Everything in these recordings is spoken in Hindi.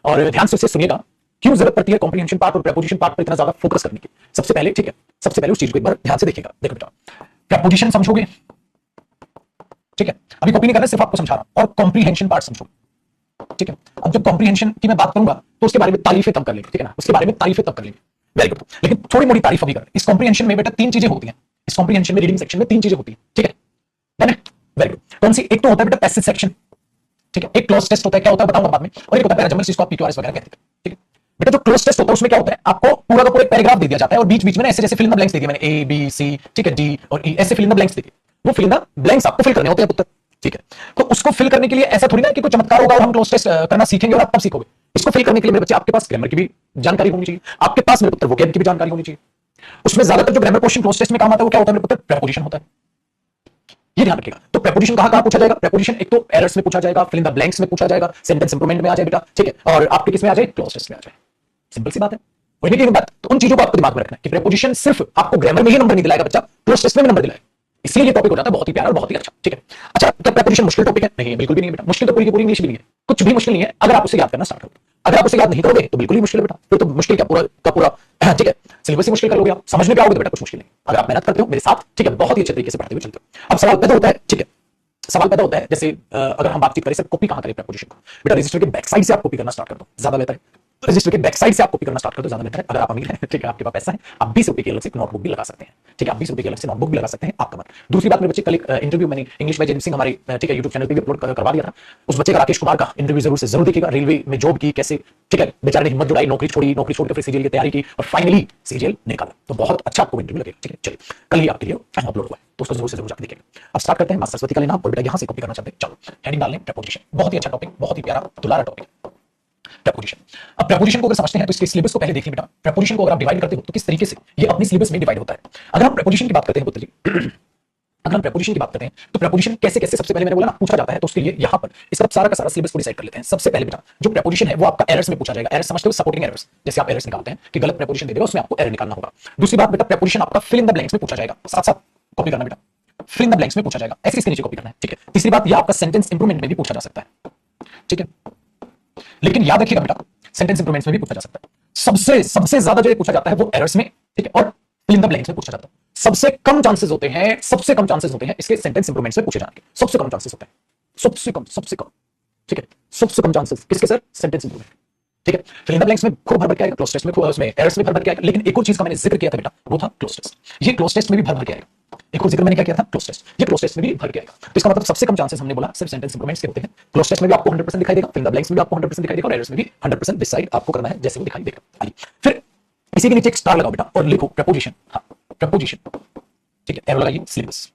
और ध्यान से सुनिएगा क्यों जरूरत पड़ती है कॉम्प्रिहेंशन पार्ट और प्रेपोजिशन पार्ट पर इतना ज्यादा फोकस करने की। सबसे पहले ठीक है, सबसे पहले उस चीज को एक बार ध्यान से देखिएगा। देखो बेटा, प्रेपोजिशन समझोगे, ठीक है, अभी कॉपी नहीं कर रहा, सिर्फ आपको समझा रहा हूं, और कॉम्प्रिहेंशन पार्ट समझोगे, ठीक है। अब जब कॉम्प्रिहेंशन की मैं बात करूंगा तो उसके बारे में तारीफें तब कर लेंगे, ठीक है ना, उसके बारे में तारीफें तब कर लेंगे। वेरी गुड, लेकिन थोड़ी मोटी तारीफ अभी कर। इस कॉम्प्रिहेंशन में बेटा तीन चीजें होती हैं, इस कॉम्प्रिहेंशन में रीडिंग सेक्शन में तीन चीजें होती हैं, ठीक है। वेरी गुड, कौन सी? एक तो होता है बेटा पैसिव सेक्शन, ठीक है, एक क्लोज टेस्ट होता है, क्या होता है बताऊंगा बाद में, और एक होता है पैराजम्बल जिसको आप पीक्यूआरएस वगैरह कहते हैं, ठीक है। बेटा जो क्लोज टेस्ट होता है उसमें क्या होता है, आपको पूरा का पूरा एक पैराग्राफ दे दिया जाता है और बीच बीच में ना ऐसे जैसे फिल इन द ब्लैंक्स दे दिए मैंने, ए बी सी, ठीक है, डी और ई, ऐसे फिल इन द ब्लैंक्स दे दिए। वो फिल इन द ब्लैंक्स आपको फिल करने होते हैं पुत्र, ठीक है। तो उसको फिल करने के लिए ऐसा थोड़ी ना कि कोई चमत्कार होगा और हम क्लोज टेस्ट करना सीखेंगे और आप तब सीखोगे। इसको फिल करने के लिए मेरे बच्चे आपके पास ग्रामर की भी जानकारी होनी चाहिए, आपके पास मेरे पुत्र वोकैब की भी जानकारी होनी चाहिए। उसमें ज्यादातर जो ग्रामर क्वेश्चन क्लोज टेस्ट में काम आता है वो क्या होता है मेरे पुत्र? प्रेपोजिशन होता है, ये ध्यान रखिएगा। तो प्रेपोजिशन कहां पूछा जाएगा? प्रेपोजिशन एक तो एरर्स में पूछा जाएगा, फिल इन द ब्लैंक्स में पूछा जाएगा, सेंटेंस इंप्रूवमेंट में आ जाए बेटा, ठीक है, और आपके किस में आ जाए? क्लोज टेस्ट में आ जाए। सिंपल सी बात है। वही की बात, तो उन चीजों को आपको दिमाग में रखना है कि प्रेपोजिशन सिर्फ आपको ग्रामर में ही नंबर नहीं दिलाएगा बच्चा, क्लोज टेस्ट में भी नंबर दिलाएगा। इसलिए ये टॉपिक हो जाता है बहुत ही प्यारा और बहुत ही अच्छा, ठीक है। अच्छा, क्या प्रेपोजिशन मुश्किल टॉपिक है? नहीं, बिल्कुल भी नहीं बेटा। मुश्किल तो पूरी की पूरी इंग्लिश भी नहीं है, कुछ भी मुश्किल नहीं है अगर आप उसे याद करना स्टार्ट करोगे। अगर आप उसे याद नहीं करोगे तो बिल्कुल ही मुश्किल है बेटा, फिर तो मुश्किल क्या पूरा का पूरा, ठीक है, सिलेबस ही मुश्किल कर लोगे आप। समझने पे आओगे तो बेटा कुछ मुश्किल नहीं, अगर आप मेहनत करते हो मेरे साथ, ठीक है, बहुत ही अच्छे तरीके से पढ़ते हुए चलते हो। अब सवाल पैदा होता है, ठीक है, सवाल पैदा होता है जैसे अगर हम बातचीत करें सर कॉपी कहां करें प्रेपोजिशन को, बेटा रजिस्टर के बैक साइड से आप कॉपी करना स्टार्ट कर दो, ज्यादा बेहतर है। रजिस्टर के बैक साइड से आप कॉपी करना स्टार्ट कर दो, ज्यादा बेहतर है। अगर आप अमीर हैं, ठीक है, आपके पास पैसा है, आप 20 रुपए की अलग से नोटबुक भी लगा सकते हैं, ठीक है, आप 20 रुपए की अलग से नोटबुक भी लगा सकते हैं, आपका मन। दूसरी बात मेरे बच्चे, कल एक इंटरव्यू मैंने इंग्लिश बाय जयदीप सिंह हमारे, ठीक है, यूट्यूब चैनल पे भी अपलोड करवा दिया था। उस बच्चे का, राकेश कुमार का इंटरव्यू जरूर से जरूर देखिएगा। रेलवे में जॉब की कैसे, ठीक है, बेचारे ने हिम्मत जुटाई, नौकरी छोड़ी, नौकरी छोड़कर फिर सीजीएल की तैयारी की और फाइनली सीजीएल निकाला। तो बहुत अच्छा आपको इंटरव्यू लगेगा, ठीक है। चलिए, कल ही आपके लिए अपलोड हुआ है तो उसको जरूर से जरूर जाकर देखिएगा। अब स्टार्ट करते हैं। मां सरस्वती का लेना और बेटा यहां से कॉपी करना चाहते हैं, चलो हेडिंग डाल लें प्रेपोजिशन। बहुत ही अच्छा टॉपिक, बहुत ही प्यारा दुलारा टॉपिक प्रेपोजिशन। अब प्रेपोजिशन को अगर समझते हैं तो इसके सिलेबस को पहले देखिए बेटा। प्रेपोजिशन को अगर आप डिवाइड करते हो तो किस तरीके से ये अपनी सिलेबस में डिवाइड होता है। अगर हम प्रेपोजिशन की बात करते हैं पुत्र जी, अगर हम प्रेपोजिशन की बात करते हैं तो प्रेपोजिशन कैसे कैसे, सबसे पहले मैंने बोला ना पूछा जाता है, तो उसके लिए यहां पर इसका सारा का सारा सिलेबस को डिसाइड कर लेते हैं। सबसे पहले बेटा जो प्रेपोजिशन है वो आपका एरर्स में पूछा जाएगा। एरर्स समझते हो? सपोर्टिंग एरर्स, जैसे आप एरर्स निकालते हैं कि गलत प्रेपोजिशन दे देगा उसमें आपको एरर निकालना होगा। दूसरी बात बेटा, प्रेपोजिशन आपका फिल इन द ब्लैंक्स में पूछा जाएगा, साथ साथ कॉपी करना बेटा, फिल इन द ब्लैंक्स में पूछा जाएगा, ऐसे इसके नीचे कॉपी करना है, ठीक है। तीसरी बात, ये आपका सेंटेंस इंप्रूवमेंट में भी पूछा जा सकता है, ठीक है, लेकिन याद रखिएगा बेटा सेंटेंस इंप्रूवमेंट्स में भी पूछा जा सकता है। सबसे सबसे ज्यादा जो पूछा जाता है वो एरर्स में, ठीक है, और फिल इन द ब्लैंक्स में पूछा जाता है। सबसे कम चांसेस होते हैं, सबसे कम चांसेस होते हैं इसके सेंटेंस इंप्रूवमेंट्स में पूछे जाने के, सबसे कम चांसेस होते हैं, सबसे कम, ठीक है, सबसे कम चांसेस किसके सर? सेंटेंस इंप्रूवमेंट, ठीक है। फिल इन द ब्लैंक्स में खूब भर भर के आएगा, क्लोज टेस्ट में खूब, उसमें एरर्स में भर भर के आएगा। लेकिन एक और चीज का मैंने जिक्र किया था बेटा, वो था क्लोज टेस्ट। ये क्लोज टेस्ट में भी भर भर के आएगा। एक और जिक्र मैंने क्या किया था? Cloze test. ये क्लोज टेस्ट में भी भर के आएगा। तो इसका मतलब सबसे कम चांसेस हमने बोला सिर्फ सेंटेंस इंप्रूवमेंट्स के होते हैं। क्लोज टेस्ट में भी आपको 100% दिखाई देगा, फिल इन द ब्लैंक्स में भी आपको 100% दिखाई देगा और एरर्स में भी 100% डिसाइड आपको करना है जैसे वो दिखाई देगा। आइए फिर इसी के नीचे एक स्टार लगाओ बेटा और लिखो प्रेपोजिशन। हाँ, प्रेपोजिशन, ठीक है, एरो लगाइए। सिलेबस,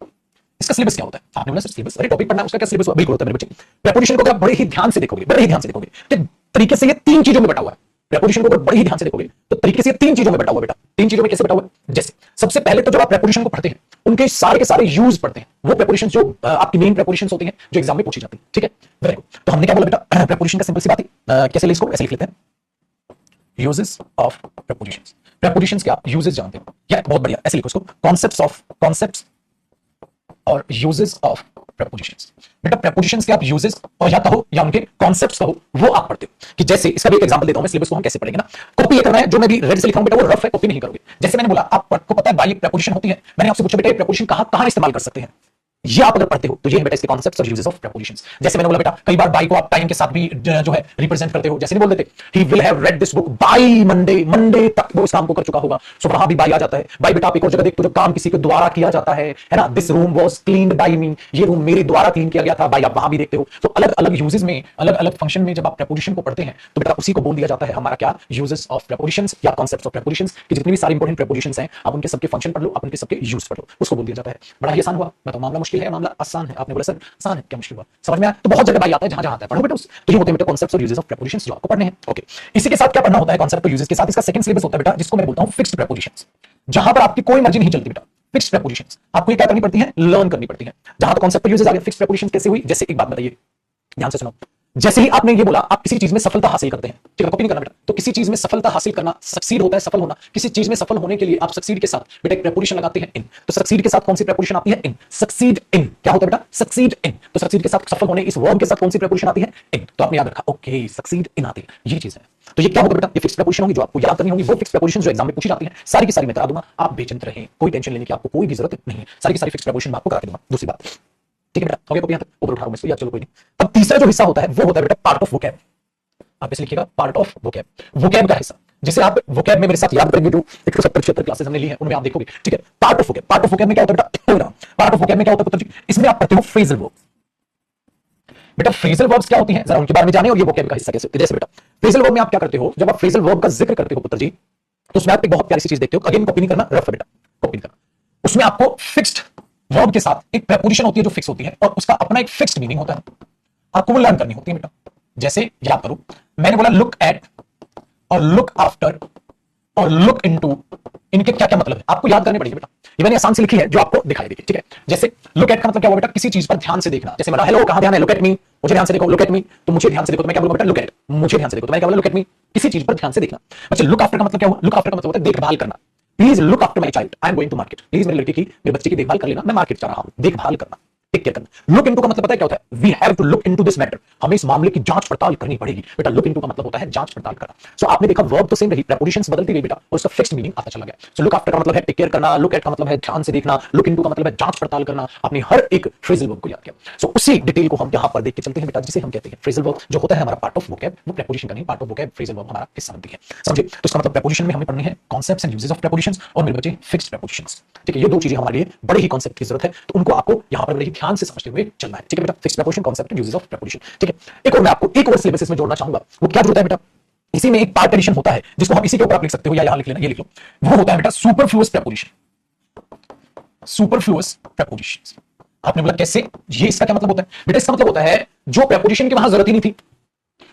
इसका सिलेबस क्या होता है? आपने बोला सर सिलेबस, अरे टॉपिक पढ़ना है, उसका क्या सिलेबस बिल्कुल होता है मेरे बच्चे। प्रेपोजिशन को अगर बड़े ही ध्यान से देखोगे, बड़े ही ध्यान से देखोगे तो तरीके से ये तीन चीजों में बटा हुआ है। प्रेपोजिशन को अगर बड़े ही ध्यान से देखोगे तो तरीके से ये तीन चीजों में बटा हुआ है बेटा। तीन चीजों में कैसे बटा हुआ है? जैसे सबसे पहले तो जब आप प्रेपोजिशन को पढ़ते हैं उनके सारे के सारे यूज पढ़ते हैं, वो प्रेपोजिशन जो आपकी मेन प्रेपोजिशन होती हैं जो एग्जाम में पूछी जाती है, ठीक है। वेरी गुड, तो हमने क्या बोला बेटा प्रेपोजिशन का सिंपल सी बात है, कैसे लिख इसको? ऐसे लिख लेते हैं, यूजेस ऑफ प्रेपोजिशंस। प्रेपोजिशंस क्या यूजेस जानते हो? या बहुत बढ़िया, ऐसे लिखो इसको, कॉन्सेप्ट्स और यूजेस ऑफ प्रेपोजिशंस। बेटा प्रेपोजिशंस के आप यूजेस और या कहो या उनके कॉन्सेप्ट्स कहो वो आप पढ़ते हो। कि जैसे इसका भी एक एग्जांपल देता हूं मैं, सिलेबस को हम कैसे पढ़ेंगे ना। कॉपी ये करना है, जो मैं भी रेड से लिख रहा हूं बेटा वो रफ है, कॉपी नहीं करोगे। जैसे मैंने बोला आपको पता है बाई एक प्रेपोजिशन होती है, मैंने आपसे पूछा बेटा ये प्रेपोजिशन कहां इस्तेमाल कर सकते हैं, ये आप अगर पढ़ते हो तो ये है बेटा इसके कॉन्सेप्ट्स और यूजेस ऑफ प्रेपोजिशंस। जैसे मैंने बोला बेटा कई बार बाई को आप टाइम के साथ भी जो है रिप्रेजेंट करते हो, जैसे नहीं बोल देते he will have read this book by Monday तक वो इस काम को कर चुका होगा, सो वहां भी बाय आ जाता है। बाय बेटा आप एक और जगह देखते हो जब काम किसी के द्वारा किया जाता है ना, this room was cleaned by me, ये रूम मेरे द्वारा क्लीन किया गया था, बाय आप वहां भी देखते हो। तो अलग अलग यूजेस में, अलग अलग फंक्शन में जब आप प्रेपोजिशन को पढ़ते हैं तो बेटा उसी को बोल दिया जाता है हमारा क्या, यूजेस ऑफ प्रेपोजिशंस या कॉन्सेप्ट्स ऑफ प्रेपोजिशंस। कि जितनी भी सारी इंपॉर्टेंट प्रेपोजिशंस हैं आप उनके सबके फंक्शन पढ़ लो, आप उनके सबके यूज पढ़ लो, उसको बोल दिया जाता है। बड़ा ही आसान हुआ, मैं तो मामला मुश्किल है मामला आसान है। आपने बोला सर आसान है, क्या मुश्किल हुआ? समझ में आया? तो बहुत जगह बाई आता है, जहां जहां आता है पढ़ो बेटा उस। तो ये होते हैं बेटा कॉन्सेप्ट्स और यूजेस ऑफ प्रेपोजिशंस जो आपको पढ़ने हैं। ओके, इसी के साथ क्या पढ़ना होता है कॉन्सेप्ट और यूजेस के साथ? इसका सेकंड सिलेबस होता है बेटा जिसको मैं बोलता हूं फिक्स्ड प्रेपोजिशंस, जहां पर आपकी कोई मर्जी नहीं चलती बेटा। फिक्स्ड प्रेपोजिशंस आपको क्या करनी पड़ती है? लर्न करनी पड़ती है। जहां तक कॉन्सेप्ट और यूजेस आ गए, फिक्स्ड प्रेपोजिशंस कैसे हुई? जैसे एक बात बताइए, ध्यान से सुनो। जैसे ही आपने ये बोला आप किसी चीज में सफलता हासिल करते हैं, ठीक है, कॉपी नहीं करना बेटा। तो किसी चीज में सफलता हासिल करना, सक्सीड होता है सफल होना। किसी चीज में सफल होने के लिए आप सक्सीड के साथ बेटा एक प्रेपोजिशन लगाते हैं इन। तो सक्सीड के साथ कौन सी प्रेपोजिशन आती है? इन। सक्सीड इन क्या होता है बेटा? Succeed in. तो सक्सीड के साथ सफल होने इस वर्ब के साथ कौन सी प्रेपोजिशन आती है? इन। तो आपने याद रखा, ओके सक्सीड इन आती है, ये चीज है। तो ये क्या होगा बेटा? ये फिक्स प्रेपोजिशन होगी जो आपको याद करनी होगी। वो फिक्स प्रेपोजिशन जो एग्जाम में पूछी जाती है सारी की सारी मैं करा दूंगा, आप बेचिंत रहें, कोई टेंशन लेने की आपको कोई भी जरूरत नहीं है। सारी की सारी फिक्स प्रेपोजिशन मैं आपको करा दूंगा। दूसरी बात, ठीक है बेटा, हो गया कॉपी यहां तक, ऊपर उठा रहा हूं मैं, याद चलो कोई नहीं। अब तीसरा जो हिस्सा होता है वो होता है बेटा पार्ट ऑफ वोकैब। आप इसे लिखिएगा पार्ट ऑफ वोकैब, वोकैब का हिस्सा जिसे आप वोकैब में मेरे साथ याद करेंगे। जो 170-76 क्लासेस हमने ली हैं उनमें आप देखोगे, ठीक है। Part of vocab, part of vocab में क्या होता है बेटा? पार्ट ऑफ वोकैब में क्या होता है पुत्र जी? इसमें आप पढ़ते हो फ्रेजल वर्ब। बेटा फ्रेजल वर्ब्स क्या होती हैं जरा उनके बारे में जाने, और ये वोकैब का हिस्सा कैसे होती है। जैसे बेटा फ्रेजल वर्ब में आप क्या करते हो, जब आप फ्रेजल वर्ब का जिक्र करते हो पुत्र जी, तो उसमें आप एक बहुत प्यारी सी चीज देखते हो। अगेन कॉपी नहीं करना, रफ है बेटा, कॉपी नहीं करना। उसमें आपको फिक्स्ड वर्ब के साथ एक प्रेपोजिशन होती है जो फिक्स होती है और उसका अपना एक फिक्स्ड मीनिंग होता है, आपको वो लर्न करनी होती है बेटा। जैसे याद करो, मैंने बोला लुक एट और लुक आफ्टर और लुक इनटू, इनके क्या क्या मतलब है आपको याद करने पड़ेंगे बेटा। ये मैंने आसान से लिखी है जो आपको दिखाई देगी, ठीक है। जैसे लुक एट का मतलब क्या हुआ बेटा? किसी चीज पर ध्यान से देखना। जैसे मेरा हेलो कहां ध्यान है? लुक एट मी, मुझे ध्यान से देखो, लुक एट मी, तो मुझे ध्यान से देखो तो मैं क्या बोलूंगा बेटा? Look at. मुझे ध्यान से देखो तो मैं क्या बोलूंगा? Look at me. किसी चीज पर ध्यान से देखना। अच्छा लुक आफ्टर का मतलब क्या हुआ? लुक आफ्टर का मतलब होता है देखभाल करना। Please look after my child, I am going to market. Please मेरे लड़के की, मेरे बच्चे की देखभाल कर लेना, मैं मार्केट जा रहा हूं। देखभाल करना, टेक केयर करना। लुक इनटू का मतलब पता है क्या होता है? We have to look into this matter, हमें इस मामले की जांच पड़ताल करनी पड़ेगी बेटा। लुक इनटू का मतलब होता है जांच पड़ताल करना। सो आपने देखा वर्ब तो सेम रही, प्रेपोजिशंस बदलती गई बेटा और उसका फिक्स्ड मीनिंग आता चला गया। सो लुक आफ्टर का मतलब है टेक केयर करना, लुक एट का मतलब है ध्यान से देखना, लुक इनटू का मतलब है जांच पड़ताल करना। आपने हर एक फ्रेजल वर्ब को याद किया। सो उसी डिटेल को हम यहां पर देख के चलते हैं बेटा, जिसे हम कहते हैं फ्रेजल वर्ब, जो होता है हमारा पार्ट ऑफ वोकैब। वो प्रेपोजिशन का नहीं, part of vocab phrasal verb हमारा हिस्सा बनती है, समझे। तो इसका मतलब प्रेपोजिशन में हमें पढ़नी है concepts and uses of prepositions, और मेरे बच्चे फिक्स्ड प्रेपोजिशंस, ठीक है। ये दो चीजें हमारे लिए बड़े ही कॉन्सेप्ट की जरूरत है, तो उनको आपको यहां पर बड़े ही ध्यान से समझते हुए चलना है, ठीक है बेटा। Fixed preposition, concept and uses of preposition, ठीक है। एक और मैं आपको एक और सिलेबस में जोड़ना चाहूंगा, वो क्या होता है बेटा? इसी में एक पार्ट एडिशन होता है जिसको हम इसी के ऊपर आप लिख सकते हो या यहां लिख लेना, ये लिख लो। वो होता है बेटा सुपरफ्लुअस प्रेपोजिशन। Superfluous prepositions. आपने बोला कैसे? ये इसका क्या मतलब होता है बेटा? इसका मतलब होता है जो प्रेपोजिशन की वहां जरूरत ही नहीं थी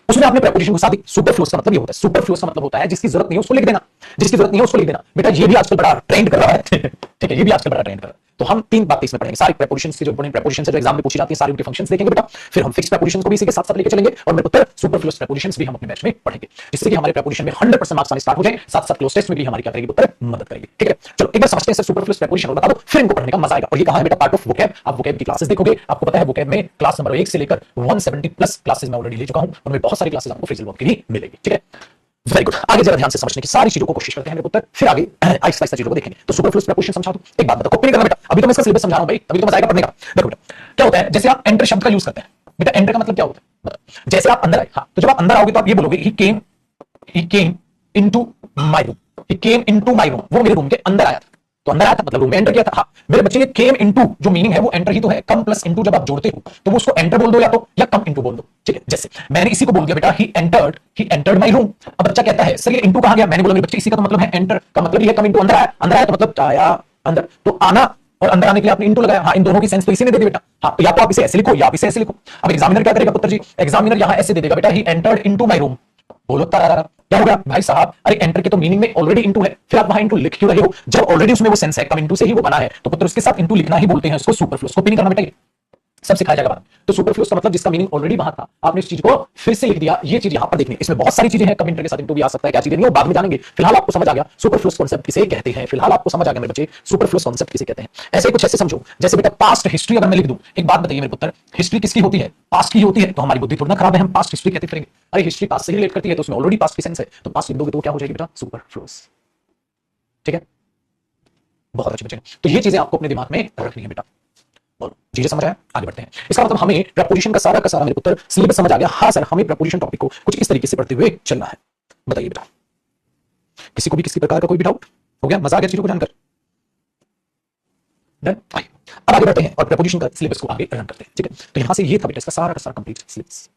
उसमें आपने प्रेपोजिशन को साथ दी। सुपरफ्लुअस का मतलब ये होता है, सुपरफ्लुअस का मतलब होता है जिसकी जरूरत नहीं है उसको लिख देना, जिसकी जरूरत नहीं है उसको लिख देना। बेटा ये भी आजकल बड़ा ट्रेंड कर रहा है ठीक है, ये भी आजकल बड़ा ट्रेंड कर रहा है। तो हम तीन बातें इसमें पढ़ेंगे, सारी प्रेपोजिशंस की जो प्रेपोजिशन जो एग्जाम में पूछी जाती है सारी उनके फंक्शंस देखेंगे बेटा। फिर हम फिक्स्ड प्रेपोजिशंस को भी इसी के साथ साथ लेके चलेंगे, और मेरे उत्तर सुपरफ्लुअस प्रेपोजिशंस भी हम अपने बैच में पढ़ेंगे, जिससे कि हमारे प्रेपोजिशन में 100% मार्क्स आने स्टार्ट हो जाए, साथ साथ क्लोज टेस्ट में भी हमारी क्या करेगी उत्तर मदद करेगी, ठीक है। चलो एक बार समझते हैं सर सुपरफ्लुअस प्रेपोजिशन, बता दो फिर इनको पढ़ने का मजा आएगा। और ये कहा है बेटा पार्ट ऑफ वोकैब। आप वोकैब की क्लासेस देखोगे, आपको पता है वोकैब में क्लास नंबर 1 से लेकर 170 प्लस क्लासेस मैं ऑलरेडी ले चुका हूं, उनमें बहुत सारी क्लासेस आपको फ्रेजल वर्ब की भी मिलेगी, ठीक है। वेरी गुड, आगे जरा ध्यान से समझने की सारी चीजों को कोशिश करते हैं मेरे पुत्र, फिर आगे आहिस्ता आहिस्ता चीजों को देखेंगे। तो सुपरफ्लुअस प्रेपोजिशन समझा दो। एक बात बता, कॉपी नहीं करना बेटा, अभी तो मैं इसका सिलेबस समझा रहा हूं भाई, अभी तो मजा आएगा पढ़ने का। देखो बेटा क्या होता है, जैसे आप एंटर शब्द का यूज करते हैं बेटा, एंटर का मतलब क्या होता है? जैसे आप अंदर आए, हाँ, तो जब आप अंदर आओगे तो आप ये बोलोगे he came into my room, he came into my room, वो मेरे रूम के अंदर आया था। तो अंदर आया था मतलब रूम में एंटर किया था। हाँ मेरे बच्चे, ये केम इनटू जो मीनिंग है वो एंटर ही तो है। कम प्लस इनटू जब आप जोड़ते हो तो वो उसको एंटर बोल दो या कम इनटू बोल दो, ठीक है। जैसे मैंने इसी को बोल दिया बेटा ही एंटर्ड माय रूम। अब बच्चा कहता है सर ये इनटू कहां गया? मैंने बोला मेरे बच्चे इसी का तो मतलब है एंटर का मतलब ये कम इनटू अंदर आया तो मतलब आया अंदर, तो आना और अंदर आने के लिए आपने इनटू लगाया। हाँ इन दोनों की सेंस तो इसी ने दे दी बेटा। हाँ तो या तो आप इसे ऐसे लिखो या आप इसे ऐसे लिखो। अब एग्जामिनर क्या करेगा पुत्र जी? एग्जामिनर यहां ऐसे दे देगा बेटा he entered into my room. बोलो तारा क्या हो गया भाई साहब? अरे एंटर के तो मीनिंग में ऑलरेडी इनटू है, फिर आप वहां इनटू लिख क्यों रहे हो? जब ऑलरेडी उसमें वो सेंस है, कम इनटू से ही वो बना है, तो पुत्र उसके साथ इनटू लिखना ही बोलते हैं उसको सुपरफ्लुअस। कॉपी नहीं करना बेटा, ये सब सिखाया जाएगा बाद। तो सुपरफ्लुअस का मतलब जिसका मीनिंग ऑलरेडी वहां था, आपने इस चीज को फिर से लिख दिया। ये चीज यहां पर देखनी, इसमें बहुत सारी चीजें हैं, कम इंटर के साथ इनटू भी आ सकता है, क्या चीजें नहीं वो बाद में जानेंगे। फिलहाल आपको समझ आ गया सुपरफ्लुअस कॉन्सेप्ट किसे कहते हैं, फिलहाल आपको समझ आ गया मेरे बच्चे सुपरफ्लुअस कॉन्सेप्ट किसे कहते हैं। ऐसे कुछ ऐसे समझो जैसे बेटा पास्ट हिस्ट्री अगर मैं लिख दूं, एक बात बताइए मेरे पुत्र, हिस्ट्री किसकी होती है? पास्ट की होती है। तो हमारी बुद्धि थोड़ी ना खराब है, हम पास्ट हिस्ट्री कहते फिरेंगे। अरे हिस्ट्री पास्ट से ही रिलेट करती है, तो उसमें ऑलरेडी पास्ट की सेंस है, तो पास्ट लिख दोगे तो क्या हो जाएगी बेटा? सुपरफ्लुअस, ठीक है। बहुत अच्छे बच्चे, तो ये चीजें आपको अपने दिमाग में रखनी है बेटा। बोलो चीजें समझ आया? आगे बढ़ते हैं। इसका मतलब हमें प्रेपोजिशन का सारा मेरे पुत्र सिलेबस समझ आ गया। हाँ सर, हमें प्रेपोजिशन टॉपिक को कुछ इस तरीके से पढ़ते हुए चलना है। बताइए बेटा, किसी को भी किसी प्रकार का कोई भी डाउट? हो गया? मजा आ गया चीजों को जानकर? डन। अब आगे बढ़ते हैं और प्रेपोजिशन का सिलेबस को आगे रन करते हैं, ठीक है। तो यहां से ये था बेटा इसका सारा का सारा कंप्लीट सिलेबस,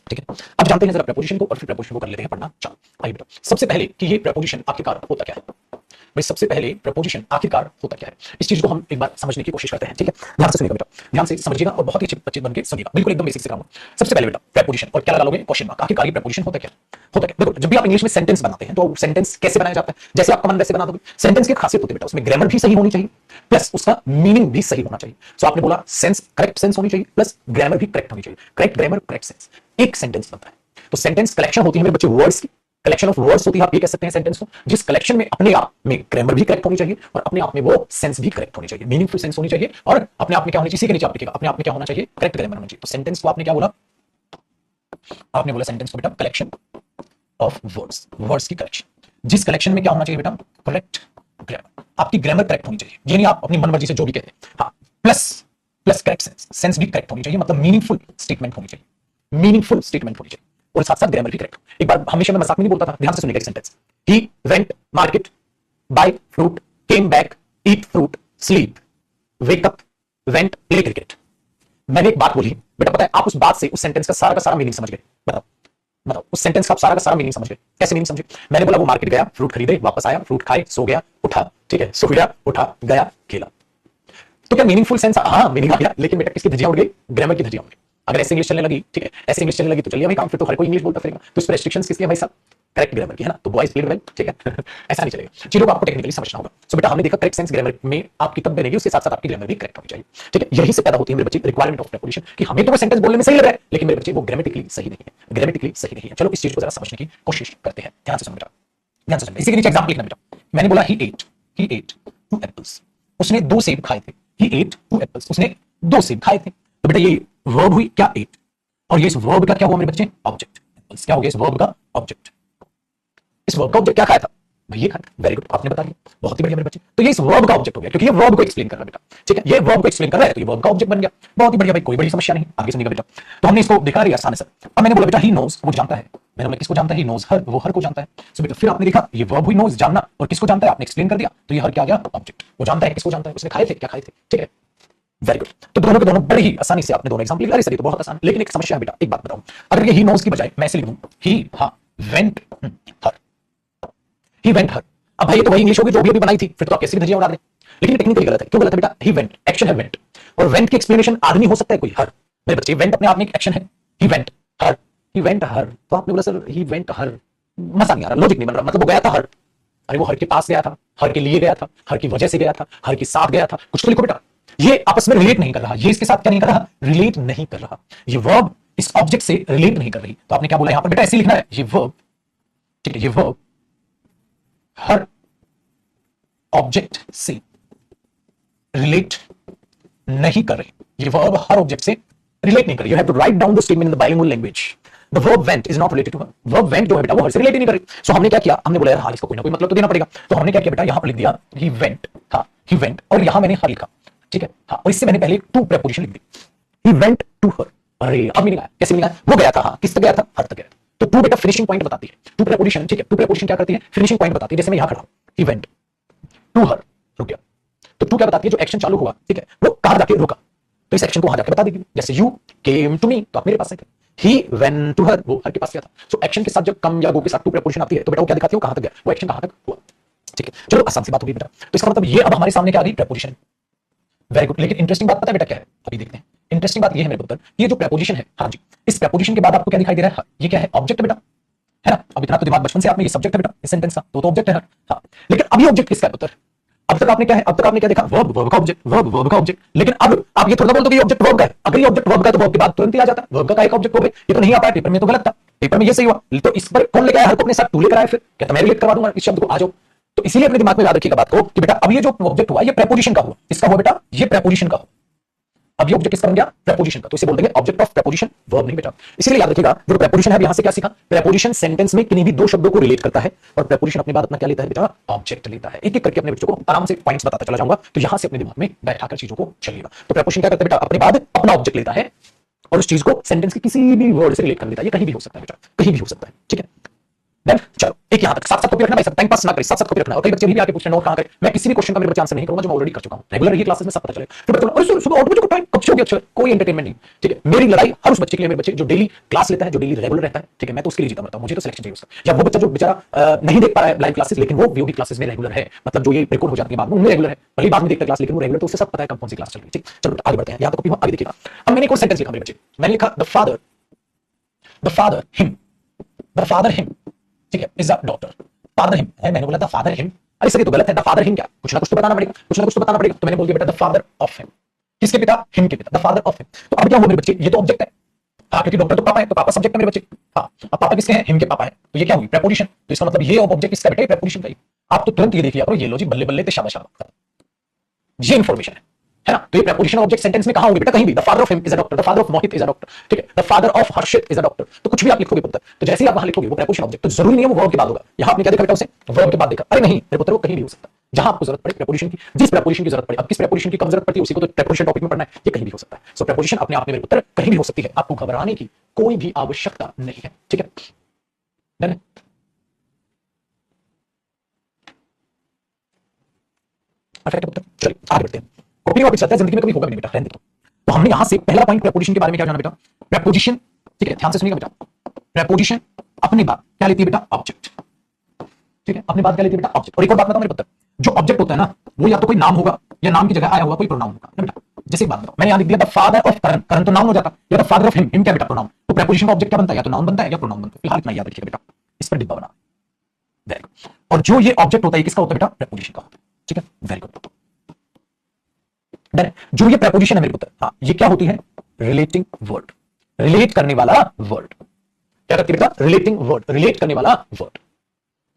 ठीक है। अब जानते हैं जरा प्रेपोजिशन को, और फिर प्रेपोजिशन को कर लेते हैं पढ़ना चालू। आइए बेटा, सबसे पहले कि ये प्रेपोजिशन आखिरकार होता क्या है। भाई सबसे पहले प्रपोजिशन आखिरकार होता क्या है, इस चीज को हम एक बार समझने की कोशिश करते हैं। ठीक है, ध्यान से सुनिएगा बेटा, ध्यान से समझिएगा और बहुत ही अच्छे बच्चे बन के सुनिएगा, बिल्कुल एकदम बेसिक से काम। सबसे पहले बेटा प्रपोजिशन, और क्या लगा लोगे, क्वेश्चन मार्क। आखिरकार ये प्रपोजिशन होता क्या होता क्या। देखो जब भी आप इंग्लिश में सेंटेंस बनाते हैं तो सेंटेंस कैसे बनाया जाता है, जैसे आपका मन वैसे बना दोगे। सेंटेंस की खासियत होती है बेटा उसमें ग्रामर भी सही होनी चाहिए प्लस उसका मीनिंग भी सही होना चाहिए। सो आपने बोला सेंस, करेक्ट सेंस होनी चाहिए प्लस ग्रामर भी करेक्ट होनी चाहिए। करेक्ट ग्रामर करेक्ट सेंस, एक सेंटेंस बनता है। तो सेंटेंस कलेक्शन होती है मेरे बच्चे वर्ड्स की, कलेक्शन ऑफ वर्ड्स होती है, आप ये कह सकते हैं सेंटेंस को, जिस कलेक्शन में अपने आप में ग्रामर भी करेक्ट होनी चाहिए और अपने आप में वो सेंस भी करेक्ट होनी चाहिए, मीनिंगफुल सेंस होनी चाहिए और अपने आप में क्या होनी चाहिए, इसी के नीचे आप लिखिएगा, अपने आप में क्या होना चाहिए, करेक्ट ग्रामर होना चाहिए। तो सेंटेंस को आपने क्या बोला, आपने बोला सेंटेंस को बेटा कलेक्शन ऑफ वर्ड्स, वर्ड्स की कलेक्शन, जिस कलेक्शन में क्या होना चाहिए बेटा, करेक्ट ग्रामर। आपकी ग्रामर करेक्ट होनी चाहिए, ये नहीं आप अपनी मनमर्जी से जो भी कहते हैं, हाँ, plus plus correct sense, sense भी करेक्ट होनी चाहिए, मतलब मीनिंगफुल स्टेटमेंट होनी चाहिए, मीनिंगफुल स्टेटमेंट होनी चाहिए और साथ साथ ग्रामर भी करेक्ट। एक बार हमेशा मैं मजाक में नहीं बोलता था, ध्यान से सुनिएगा sentence, he went market, buy fruit, came back, eat fruit, sleep, wake up, went, play cricket. मैंने एक बात बोली बेटा, पता है आप उस बात से उस सेंटेंस का सारा मीनिंग समझ गए। बताओ बताओ, उस सेंटेंस का आप सारा मीनिंग समझ गए। कैसे मीनिंग समझे, मैंने बोला वो मार्केट गया, फ्रूट खरीदे, वापस आया, फ्रूट खाए, सो गया, उठा, ठीक है, सो गया, उठा, गया, खेला। तो क्या मीनिंगफुल सेंस, हाँ मीनिंग आ गया, लेकिन बेटा किसकी धज्जियां उड़ गई, ग्रामर की धज्जियां उड़ गई। अगर ऐसे इंग्लिश चलने लगी, ठीक है, ऐसे इंग्लिश चलने लगी तो चलिए भाई काम, फिर तो हर कोई इंग्लिश बोलता फिरेगा। तो इस पर रेस्ट्रिक्शंस किसकी है भाई साहब, करेक्ट ग्रामर की है ना। तो बॉयज प्लेड वेल, ठीक है ऐसा नहीं चलेगा, चीजों को आपको टेक्निकली समझना होगा। सो बेटा हमने देखा करेक्ट सेंस ग्रामर में आपकी तब बनेगी, उसके साथ साथ आपकी ग्रामर भी करेक्ट होनी चाहिए। ठीक है, यही से पैदा होती है मेरे बच्चे रिक्वायरमेंट ऑफ प्रिपरेशन, कि हमें तो वो सेंटेंस बोलने में सही लग रहा है लेकिन मेरे बच्चे वो ग्रामेटिकली सही नहीं है, ग्रामेटिकली सही नहीं है। चलो इस चीज को जरा समझने की कोशिश करते हैं, ध्यान से सुनो बेटा, ध्यान से सुनो। इसी के नीचे एग्जांपल लिखना बेटा, मैंने बोला ही एट 2 एप्पल्स, उसने 2 सेब खाए थे। ही एट 2 एप्पल्स, उसने 2 सेब खाए थे। तो बेटा ये वर्ब हुई क्या, एट, और ये इस वर्ब का क्या हुआ मेरे बच्चे, ऑब्जेक्ट। एप्पल्स क्या हो गया इस वर्ब का ऑब्जेक्ट। इस वर्ब का ऑब्जेक्ट क्या खाया था भाई, ये खाया। वेरी गुड, आपने बता दिया, बहुत ही बढ़िया मेरे बच्चे। तो ये इस वर्ब का ऑब्जेक्ट हो गया, क्योंकि ये वर्ब को एक्सप्लेन कर रहा है बेटा। ठीक है, ये वर्ब को एक्सप्लेन कर रहा है तो ये वर्ब का ऑब्जेक्ट बन गया। बहुत ही बढ़िया भाई, कोई बड़ी समस्या नहीं, आगे सुनिएगा बेटा। तो हमने इसको देखा रही आसान है सर। अब मैंने बोला बेटा ही नोज, वो जानता है। मैंने बोला किसको जानता है, ही नोज हर, वो हर को जानता है। सो बेटा फिर आपने देखा ये वर्ब हुई नोज, जानना, और किसको जानता है आपने एक्सप्लेन कर दिया, तो ये हर क्या आ गया, ऑब्जेक्ट। वो जानता है, किसको जानता है, उसने खाए थे, क्या खाए थे। ठीक है, वेरी गुड। तो दोनों के दोनों बड़े ही आसानी से आपने दोनों एग्जांपल लिखा, सर ये तो बहुत आसान। लेकिन एक समस्या है बेटा, एक बात बताऊं, अगर ये ही नोज की बजाय मैं ऐसे लिख दूं he went her, he went हर। अब भाई ये तो वही इंग्लिश होगी जो भी बनाई थी, फिर तो आप कैसे भी धज्जियां उड़ा दें। लेकिन टेक्निकली गलत है। क्यों गलत है बेटा, ही वेंट एक्शन है, वेंट, और वेंट की एक्सप्लेनेशन आदमी हो सकता है कोई, हर। मेरे बच्चे वेंट अपने आप में एक एक्शन है, he went her, he went हर। तो आपने बोला सर ही वेंट हर, मजा नहीं आ रहा, लॉजिक नहीं बन रहा, मतलब वो गया था हर, अरे वो हर के पास गया था, हर के लिए गया था, हर की वजह से गया था, हर के साथ गया था, कुछ तो लिखो बेटा। ये आपस में रिलेट नहीं कर रहा, ये इसके साथ क्या नहीं कर रहा, रिलेट नहीं कर रहा। ये वर्ब इस ऑब्जेक्ट से रिलेट नहीं कर रही। तो आपने क्या बोला यहां पर बेटा, ऐसे लिखना है, ये वर्ब, ठीक है, ये वर्ब हर ऑब्जेक्ट से रिलेट नहीं कर रही। ये वर्ब हर ऑब्जेक्ट से रिलेट नहीं कर रही। You have to write down the statement in the bilingual language. The verb went is not related to her. Verb went जो है बेटा वो हर से रिलेट नहीं कर रही। सो हमने क्या किया, हमने बोला यार हाँ इसको कोई ना कोई मतलब तो देना पड़ेगा। तो हमने क्या किया बेटा, यहां पर लिख दिया ही वेंट, हाँ ही वेंट, और यहां मैंने हर लिखा, ठीक है, हाँ, और इससे मैंने पहले टू प्रीपोजिशन लिख दी, ही वेंट टू हर। अरे अब मीनिंग आया, कैसे मीनिंग आया, वो गया था, हाँ किस तक गया था, हर तक गया। तो टू बेटा फिनिशिंग पॉइंट बताती है, टू प्रीपोजिशन, ठीक है, टू प्रीपोजिशन क्या करती है, फिनिशिंग पॉइंट बताती है। जैसे मैं यहां खड़ा हूं, ही वेंट टू हर, रुक गया, तो टू क्या बताती है, जो एक्शन चालू हुआ, ठीक है, वो कहां जाके रुका, तो इस एक्शन को वहां जाके बता देगी। जैसे यू केम टू मी, तो आप मेरे पास आए, ही वेंट टू हर, वो हर के पास गया था। सो एक्शन के साथ जब कम या गो के साथ टू प्रीपोजिशन आती है तो बेटा वो क्या दिखाती है, कहां तक गया, वो एक्शन कहां तक हुआ। ठीक है, चलो आसान सी बात होगी बेटा। तो इसका मतलब ये अब हमारे सामने क्या आ गई, प्रीपोजिशन। Very good. लेकिन इंटरेस्टिंग बात पता है बेटा क्या है, अभी देखते हैं। इंटरेस्टिंग बात ये है मेरे पुत्र, ये जो प्रीपोजिशन है, हाँ जी, इस प्रीपोजिशन के बाद आपको क्या दिखाई दे रहा है, ये क्या है, ऑब्जेक्ट है बेटा, है ना। अब इतना तो दिमाग बचपन से आपने, ये सब्जेक्ट है बेटा इस सेंटेंस का, तो ऑब्जेक्ट है, हाँ। लेकिन अब ये ऑब्जेक्ट किसका है पुत्र, अब तक आपने क्या है, अब तक आपने क्या देखा, वर्ब, वर्ब का ऑब्जेक्ट, वर्ब, वर्ब का ऑब्जेक्ट। लेकिन अब आप ये थोड़ा बोल दो कि ये ऑब्जेक्ट वर्ब का है। अगर ये ऑब्जेक्ट वर्ब का है तो वर्ब के बाद तुरंत ही आ जाता है, वर्ब का एक ऑब्जेक्ट वर्ब है। ये तो नहीं आता है पेपर में, तो गलत था, पेपर में ये सही हुआ। तो इस पर कौन लेकर आया, हर को अपने साथ टू लेकर आया, फिर कहता मैं रिलेट करवा दूंगा इस शब्द को, आ जाओ। तो इसीलिए अपने दिमाग में याद रखिएगा बात को कि बेटा अब ये जो ऑब्जेक्ट हुआ ये प्रीपोजिशन का हुआ, इसका हुआ बेटा, ये प्रीपोजिशन का हुआ। अब ये ऑब्जेक्ट किसका बन गया, प्रीपोजिशन का, तो इसे बोल देंगे ऑब्जेक्ट ऑफ प्रीपोजिशन, वर्ब नहीं बेटा। इसीलिए याद रखिएगा जो प्रीपोजिशन है, यहां से क्या सीखा, प्रीपोजिशन सेंटेंस में किन्हीं भी दो शब्दों को रिलेट करता है, और प्रीपोजिशन अपने बाद अपना क्या लेता है बेटा, ऑब्जेक्ट लेता है। एक एक करके अपने बच्चों को आराम से पॉइंट्स बताता चला जाऊंगा, तो यहां से अपने दिमाग में बैठाकर चीजों को चलिएगा। तो प्रीपोजिशन क्या करता है बेटा, अपने बाद अपना ऑब्जेक्ट लेता है और उस चीज को सेंटेंस के किसी भी वर्ड से रिलेट कर लेता है। ये कहीं भी हो सकता है बेटा, कहीं भी हो सकता है, ठीक है। देन चलो एक यहां तक साथ साथ कॉपी रखना भाई, सब टाइम पास ना करें, साथ साथ कॉपी रखना। और कई बच्चे भी आके पूछ रहे हैं नोट कहां करें। मैं किसी भी क्वेश्चन का मेरे बच्चे आंसर नहीं करूंगा जो मैं ऑलरेडी कर चुका हूं, रेगुलर रही क्लासेस में सब पता चले। फिर बच्चों अरे सुबह 8 बजे को टाइम कब से हो गया? अच्छा, कोई एंटरटेनमेंट नहीं, ठीक है। मेरी लड़ाई हर उस बच्चे के लिए, मेरे बच्चे जो डेली क्लास लेता है, जो डेली रेगुलर रहता है, ठीक है, मैं तो उसके लिए जीता मरता हूं। मुझे तो सिलेक्शन चाहिए उसका। या वो बच्चा जो बेचारा नहीं देख पा रहा है लाइव क्लासेस, लेकिन वो वीओडी क्लासेस में रेगुलर है, मतलब जो ये रिकॉर्ड हो जाने के बाद उनमें रेगुलर है, भले बाद में देखता क्लास, लेकिन वो रेगुलर, तो उसे सब पता है कब कौन सी क्लास चल रही है। ठीक, चलो आगे बढ़ते हैं। यहां तक कॉपी आगे देखिएगा। अब मैंने एक और सेंटेंस लिखा मेरे बच्चे, मैंने लिखा the father him, the father him, ठीक है, is a doctor. Father him है, मैंने बोला द फादर हिम, अरे सर ये तो गलत है। द फादर हिम क्या, कुछ ना कुछ तो बताना पड़ेगा, कुछ ना कुछ तो बताना पड़ेगा। तो मैंने बोल दिया बेटा द फादर ऑफ हिम। किसके पिता? हिम के पिता, द फादर ऑफ हिम। तो अब क्या हुआ मेरे बच्चे, ये तो ऑब्जेक्ट है, हाँ, क्योंकि डॉक्टर तो पापा है, तो पापा सब्जेक्ट है मेरे बच्चे। हाँ, अब पापा किसके हैं? हिम के पापा है। तो ये क्या हुई? प्रेपोजिशन। तो इसका मतलब ये ऑब्जेक्ट किसका बेटा? प्रेपोजिशन का ही। आप तो तुरंत ये देखिए करो, ये लो जी, बल्ले बल्ले ते शाबाश शाबाश, ये इंफॉर्मेशन है ना। तो ये प्रेपोजिशन ऑब्जेक्ट सेंटेंस में कहां होगी बेटा? कहीं भी। The father of him is a doctor, the father of Mohit is a doctor, ठीक है, the father of Harshit is a doctor. तो कुछ भी आप लिखोगे पुत्र, तो जैसे ही आप वहां लिखोगे वो प्रेपोजिशन ऑब्जेक्ट, तो जरूरी नहीं है वो वर्ब के बाद होगा। यहां आपने क्या देखा बेटा? उसे वर्ब के बाद देखा। अरे नहीं मेरे पुत्र, वो कहीं भी हो सकता है, जहां आपको जरूरत पड़े प्रेपोजिशन की, जिस प्रेपोजिशन की जरूरत पड़े। अब किस प्रेपोजिशन की कब जरूरत पड़ती है उसी को तो प्रेपोजिशन टॉपिक में पढ़ना है, ये कहीं भी हो सकता है। सो प्रेपोजिशन अपने आप में मेरे पुत्र कहीं भी हो सकती है, आपको घबराने की कोई भी आवश्यकता नहीं है, ठीक है। डन है? पुत्र चलिए आगे बढ़ते हैं। कॉपी वापस चलता है, जिंदगी में कभी होगा भी नहीं बेटा, रहने दो। तो हमने यहां से पहला पॉइंट प्रेपोजिशन के बारे में क्या जाना बेटा? प्रेपोजिशन, ठीक है, ध्यान से सुनिएगा बेटा। प्रेपोजिशन अपनी बात क्या लेती है बेटा? ऑब्जेक्ट, ठीक है, अपनी बात क्या लेती है बेटा? ऑब्जेक्ट। और एक और बात बताओ मेरे पुत्र, जो ऑब्जेक्ट होता है ना, वो या तो कोई नाम होगा या नाम की जगह आया हुआ कोई प्रोनाउन होगा ना बेटा। जैसे एक बात बताओ, मैंने यहां लिख दिया द फादर ऑफ करण, करण तो नाउन हो जाता, या the father of him, him क्या बेटा? प्रोनाउन। तो प्रेपोजिशन का ऑब्जेक्ट क्या बनता है? या तो नाउन बनता है या प्रोनाउन बनता है। फिलहाल इतना याद रखिएगा बेटा, इस पर डिब्बा बना। Very good. और जो ये ऑब्जेक्ट होता है किसका होता है बेटा? प्रेपोजिशन का होता है, ठीक है, वेरी गुड। डन। जो ये प्रेपोजिशन है मेरे पुत्र, हाँ, ये क्या होती है? रिलेटिंग वर्ड, रिलेट करने वाला वर्ड। क्या करती है बेटा? रिलेटिंग वर्ड, रिलेट करने वाला वर्ड,